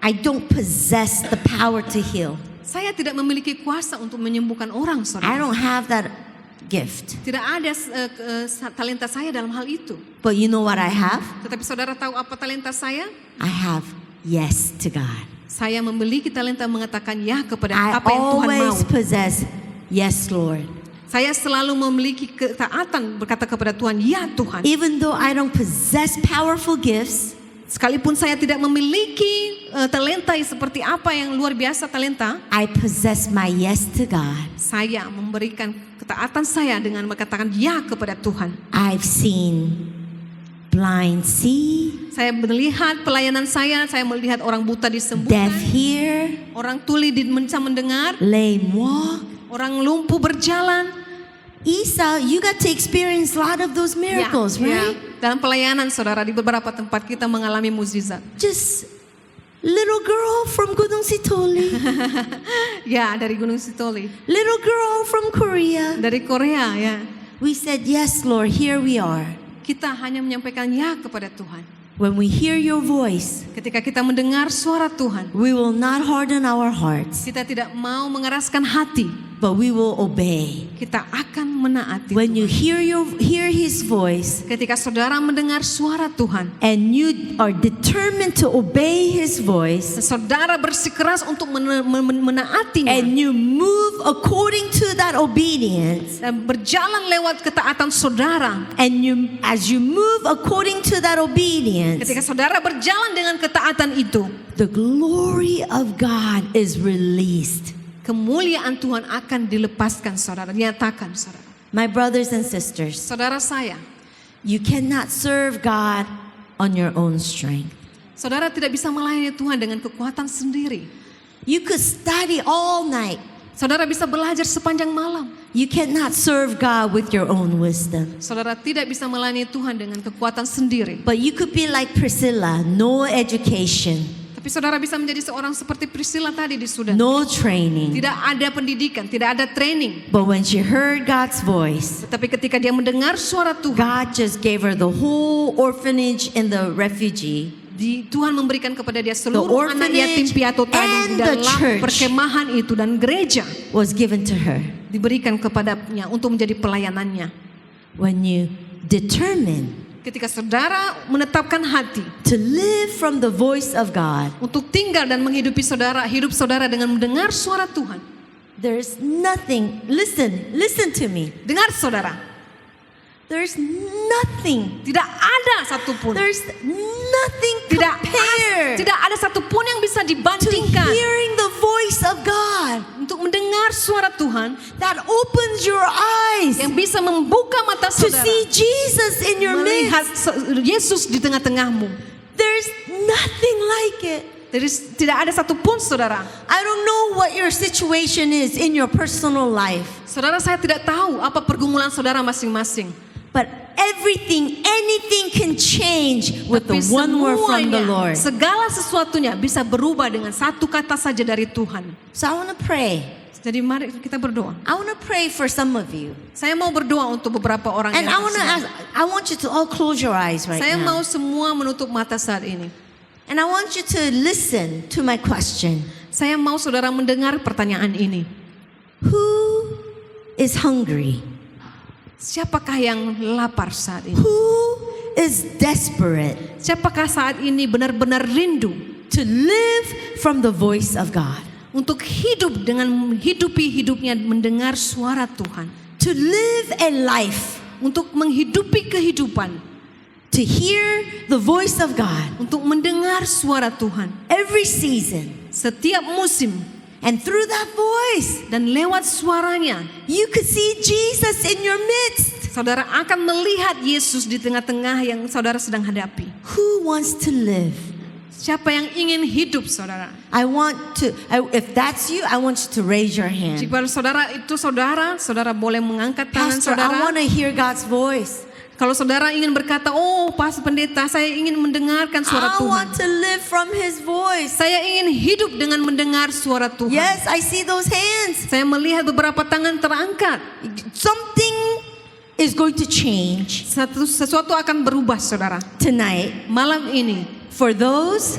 I don't possess the power to heal. Saya tidak memiliki kuasa untuk menyembuhkan orang, I saudara. don't have that gift. Tidak ada talenta saya dalam hal itu. But you know what I have? Tetapi saudara tahu apa talenta saya? I have yes to God. Saya memiliki talenta mengatakan ya kepada I apa yang Tuhan mau. always possess yes, Lord. Saya selalu memiliki ketaatan berkata kepada Tuhan, ya Tuhan. Even though I don't possess powerful gifts, Sekalipun saya tidak memiliki talenta seperti apa yang luar biasa talenta, I possess my yes to God. saya memberikan ketaatan saya dengan mengatakan ya kepada Tuhan. I've seen blind see, Saya melihat pelayanan saya melihat orang buta deaf disembuhkan, hear, orang tuli bisa mendengar, lame walk. orang lumpuh berjalan. Isa, you got to experience a lot of those miracles, Ya, right? dalam pelayanan saudara di beberapa tempat kita mengalami mukjizat. Just little girl from Gunung Sitoli, Ya, dari Gunung Sitoli, little girl from Korea. dari Korea ya. We said, yes, Lord, here we are. Kita hanya menyampaikan ya kepada Tuhan. When we hear your voice, Ketika kita mendengar suara Tuhan, we will not harden our hearts, kita tidak mau mengeraskan hati. but we will obey. Kita akan menaati When Tuhan. you hear his voice, Ketika saudara mendengar suara Tuhan, and you are determined to obey his voice, saudara bersikeras untuk menaatinya and you move according to that obedience, dan berjalan lewat ketaatan saudara. and as you move according to that obedience, Ketika saudara berjalan dengan ketaatan itu, the glory of God is released. kemuliaan Tuhan akan dilepaskan saudara, nyatakan saudara. My brothers and sisters, Saudara saya, you cannot serve God on your own strength. saudara tidak bisa melayani Tuhan dengan kekuatan sendiri. You could study all night. Saudara bisa belajar sepanjang malam. You cannot serve God with your own wisdom. Saudara tidak bisa melayani Tuhan dengan kekuatan sendiri. But you could be like Priscilla, no education, Tapi saudara bisa menjadi seorang seperti Priscilla tadi di Sudan. no training. Tidak ada pendidikan, tidak ada training. But when she heard God's voice, Tetapi ketika dia mendengar suara Tuhan, God just gave her the whole orphanage and the refugee, Tuhan memberikan kepada dia The seluruh anak yatim orphanage piatu tadi and di the dalam church. perkemahan itu, dan gereja was given to her. diberikan kepadanya untuk menjadi pelayanannya. When you determine Ketika saudara menetapkan hati to live from the voice of God, untuk tinggal dan menghidupi hidup saudara dengan mendengar suara Tuhan. there's nothing, listen to me. Dengar saudara, There's nothing, tidak ada satupun, there's nothing compared tidak ada satupun yang bisa to dibandingkan hearing the voice of God untuk mendengar suara Tuhan that opens your eyes yang bisa membuka mata to saudara see Jesus in your melihat midst. Yesus di tengah-tengahmu. There's nothing like it. Tidak ada satupun saudara. I don't know what your situation is in your personal life, Saudara, saya tidak tahu apa pergumulan saudara masing-masing. but anything can change with the Tapi one word from the semuanya, Lord. segala sesuatunya bisa berubah dengan satu kata saja dari Tuhan. So I want to pray. Jadi mari kita berdoa. I want to pray for some of you. Saya mau berdoa untuk beberapa orang And yang I want to tersebut. ask, I want you to all close your eyes right Saya mau now. semua menutup mata saat ini. And I want you to listen to my question. Saya mau saudara mendengar pertanyaan ini. Who is hungry? Siapakah yang lapar saat ini? Who is desperate Siapakah saat ini benar-benar rindu to live from the voice of God? untuk hidup dengan menghidupi hidupnya mendengar suara Tuhan, To live a life, untuk menghidupi kehidupan, to hear the voice of God untuk mendengar suara Tuhan every season. setiap musim, And through that voice, dan lewat suaranya you could see Jesus in your midst. saudara akan melihat Yesus di tengah-tengah yang saudara sedang hadapi. Who wants to live? Siapa yang ingin hidup saudara? If that's you, I want you to raise your hand. Jika saudara itu saudara boleh mengangkat tangan Pastor, I saudara. want to hear God's voice. Kalau saudara ingin berkata, oh Pas Pendeta, saya ingin mendengarkan suara I Tuhan. want to live from His voice. Saya ingin hidup dengan mendengar suara Tuhan. Yes, I see those hands. Saya melihat beberapa tangan terangkat. Something is going to change Sesuatu akan berubah saudara. tonight Malam ini, for those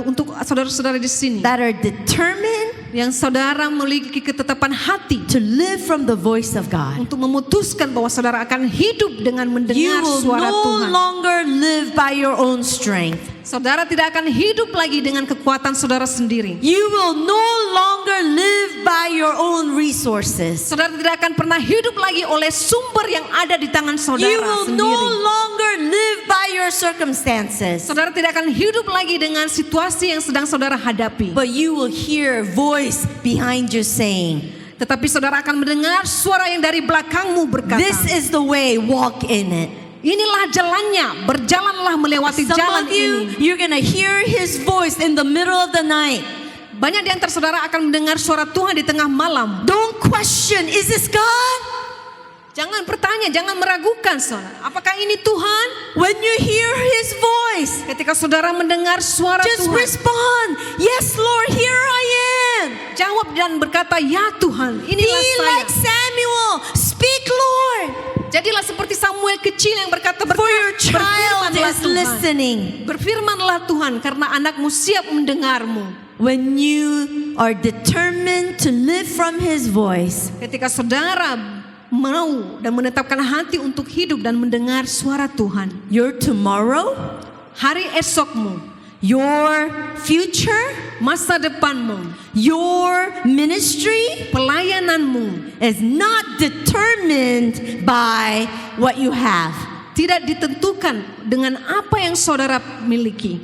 untuk saudara-saudara di sini that are determined yang saudara memiliki ketetapan hati to live from the voice of God. untuk memutuskan bahwa saudara akan hidup dengan You mendengar will suara no Tuhan. longer live by your own strength. Saudara tidak akan hidup lagi dengan kekuatan saudara sendiri. You will no longer live by your own resources. Saudara tidak akan pernah hidup lagi oleh sumber yang ada di tangan saudara You will no sendiri. longer live by your circumstances. Saudara tidak akan hidup lagi dengan situasi yang sedang saudara hadapi. But you will hear a voice behind you saying, Tetapi saudara akan mendengar suara yang dari belakangmu berkata, this is the way, walk in it. inilah jalannya, berjalanlah melewati Some jalan of you, ini. you're going to hear his voice in the middle of the night. Banyak di antara saudara akan mendengar suara Tuhan di tengah malam. Don't question, is this God? Jangan bertanya, jangan meragukan saudara. Apakah ini Tuhan? When you hear his voice, Ketika saudara mendengar suara just Tuhan, respond. Yes, Lord, here I am. jawab dan berkata, ya Tuhan, Be inilah saya. like Samuel. Speak, Lord. Jadilah seperti Samuel kecil yang berkata, For your child berfirmanlah is Tuhan. listening. Berfirmanlah Tuhan, karena anakmu siap mendengarmu. When you are determined to live from his voice, Ketika saudara mau dan menetapkan hati untuk hidup dan mendengar suara Tuhan, your tomorrow, hari esokmu, your future, masa depanmu, your ministry pelayananmu is not determined by what you have, tidak ditentukan dengan apa yang saudara miliki,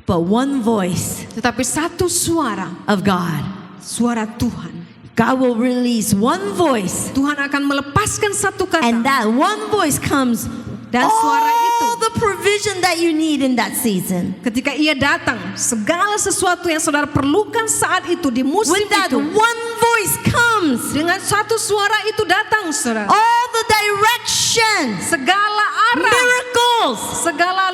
but one voice tetapi satu suara, of God. suara Tuhan. God will release one voice, Tuhan akan melepaskan satu and kata, that one voice comes dan suara itu, all the provision that you need in that season. ketika ia datang, segala sesuatu yang saudara perlukan saat itu di musim When that itu, one voice comes, dengan satu suara itu datang, saudara, all the direction, segala arah, miracles, segala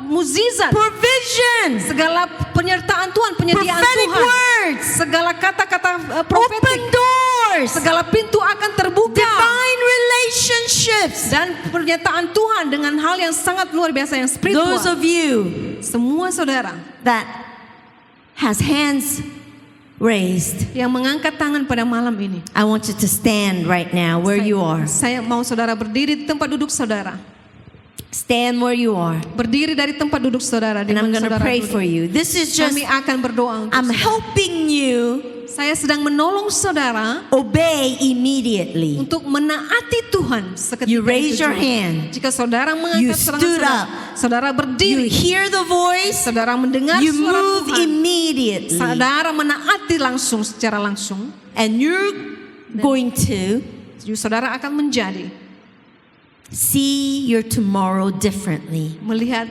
mukjizat, provision, segala penyertaan Tuhan, penyediaan prophetic Tuhan, words, segala kata-kata open profetik, doors, segala pintu akan terbuka, divine relationships. dan pernyataan Tuhan dengan hal yang sangat luar biasa yang spiritual. Those of you Semua saudara that has hands raised, yang mengangkat tangan pada malam ini, I want you to stand right now where you are. saya mau saudara berdiri di tempat duduk saudara. Stand where you are. Berdiri dari tempat duduk saudara di And I'm mana going to saudara pray duduk. for you. This is just, Kami akan berdoa untuk I'm saudara. helping you Saya sedang menolong saudara obey immediately. untuk menaati Tuhan seketika You raise itu your juga. hand. Jika saudara You mengangkat tangan stood saudara, up. saudara You berdiri, hear the voice, saudara mendengar you suara move Tuhan, immediately. saudara menaati langsung secara langsung, And you're going to saudara akan menjadi see your tomorrow differently. melihat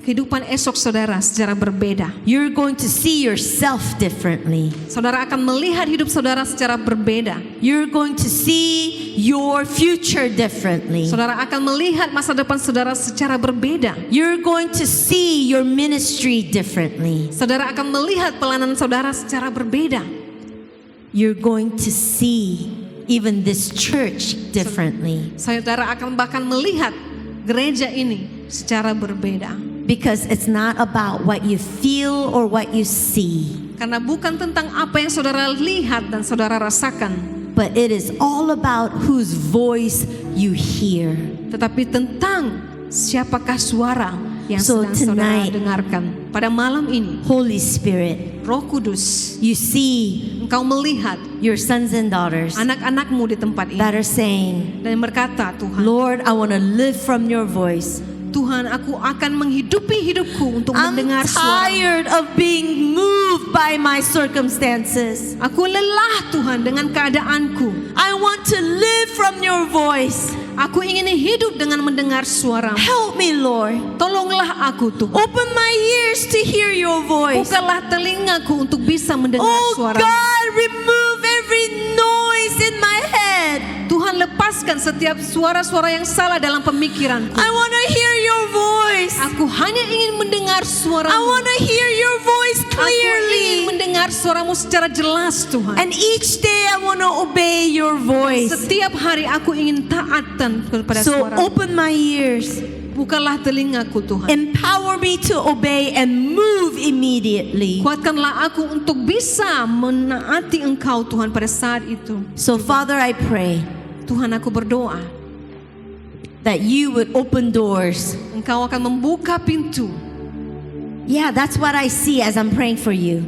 kehidupan esok saudara secara berbeda. You're going to see yourself differently. Saudara akan melihat hidup saudara secara berbeda. You're going to see your future differently. Saudara akan melihat masa depan saudara secara berbeda. You're going to see your ministry differently. Saudara akan melihat pelayanan saudara secara berbeda. You're going to see even this church differently. Saudara akan bahkan melihat gereja ini secara berbeda. Because it's not about what you feel or what you see, Karena bukan tentang apa yang saudara lihat dan saudara rasakan, but it is all about whose voice you hear. tetapi tentang siapakah suara yang So sedang saudara tonight, dengarkan. Pada malam ini, Holy Spirit, Roh Kudus, you see engkau melihat your sons and daughters anak-anakmu di tempat ini that are saying, dan berkata, Tuhan, Lord, I want to live from your voice. Tuhan, aku akan menghidupi hidupku untuk I'm mendengar suara. tired of being moved by my circumstances. Aku lelah Tuhan dengan keadaanku. I want to live from your voice. Aku ingin hidup dengan mendengar suara. Help me, Lord. Tolonglah aku Tuhan. Open my ears to hear your voice. Bukalah telingaku untuk bisa mendengar Oh suara. God, remove every noise in my head. Tuhan, lepaskan setiap suara-suara yang salah dalam pemikiranku. I want to hear your voice. Aku hanya ingin mendengar I suaramu. want to hear your voice Aku ingin clearly. mendengar suaramu secara jelas Tuhan. And each day I want to obey your voice. Setiap hari aku ingin taatan kepada So suaramu. open my ears. Bukalah telingaku Tuhan. Empower me to obey and move immediately. Kuatkanlah aku untuk bisa menaati Engkau Tuhan pada saat itu. So Father, I pray Tuhan, aku berdoa that you would open doors Engkau akan membuka pintu Yeah, that's what I see as I'm praying for you.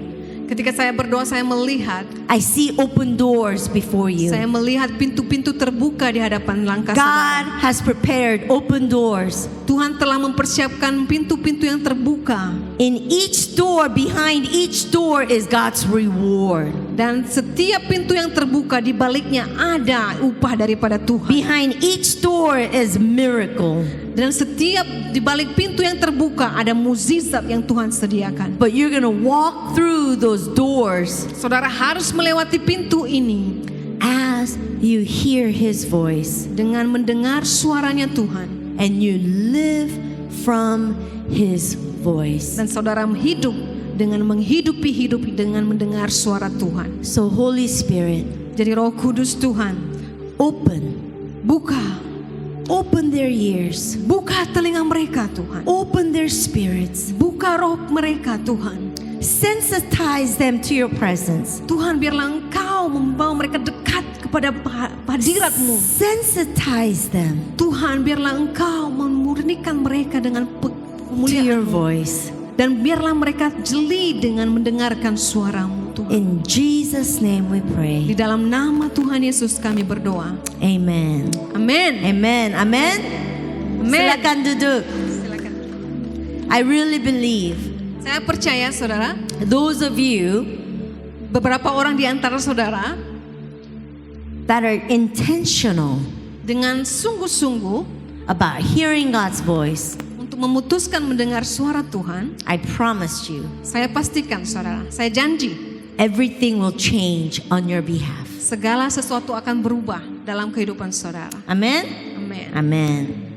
Ketika saya berdoa, saya melihat I see open doors before you. Saya melihat pintu-pintu terbuka di hadapan langkah God saudara. has prepared open doors. Tuhan telah mempersiapkan pintu-pintu yang terbuka. In each door, behind each door is God's reward. Dan setiap pintu yang terbuka di baliknya ada upah daripada Tuhan. Behind each door is miracle. Dan setiap di balik pintu yang terbuka ada mukjizat yang Tuhan sediakan. But you're going to walk through those doors Saudara harus melewati pintu ini as you hear his voice dengan mendengar suaranya Tuhan. and you live from his voice. Dan saudara hidup dengan menghidupi hidup dengan mendengar suara Tuhan. So Holy Spirit, Jadi Roh Kudus Tuhan, buka open their ears, telinga mereka Tuhan. open their spirits, Buka roh mereka Tuhan. sensitize them to your presence. Tuhan, biarlah Engkau membawa mereka dekat kepada hadirat-Mu. Sensitize them Tuhan, biarlah Engkau memurnikan mereka dengan to your kemuliaan-Mu. voice. Dan biarlah mereka jeli dengan mendengarkan suara-Mu Tuhan. In Jesus' name we Di pray. dalam nama Tuhan Yesus kami berdoa. Amen. Amin. Amen. Amen. Amin. Silakan duduk. Silakan. I really believe Saya percaya saudara, those of you beberapa orang di antara saudara that are intentional dengan sungguh-sungguh about hearing God's voice, untuk memutuskan mendengar suara Tuhan, I promise you, saya pastikan saudara, saya janji everything will change on your behalf. segala sesuatu akan berubah dalam kehidupan saudara. Amen. Amin. Amen.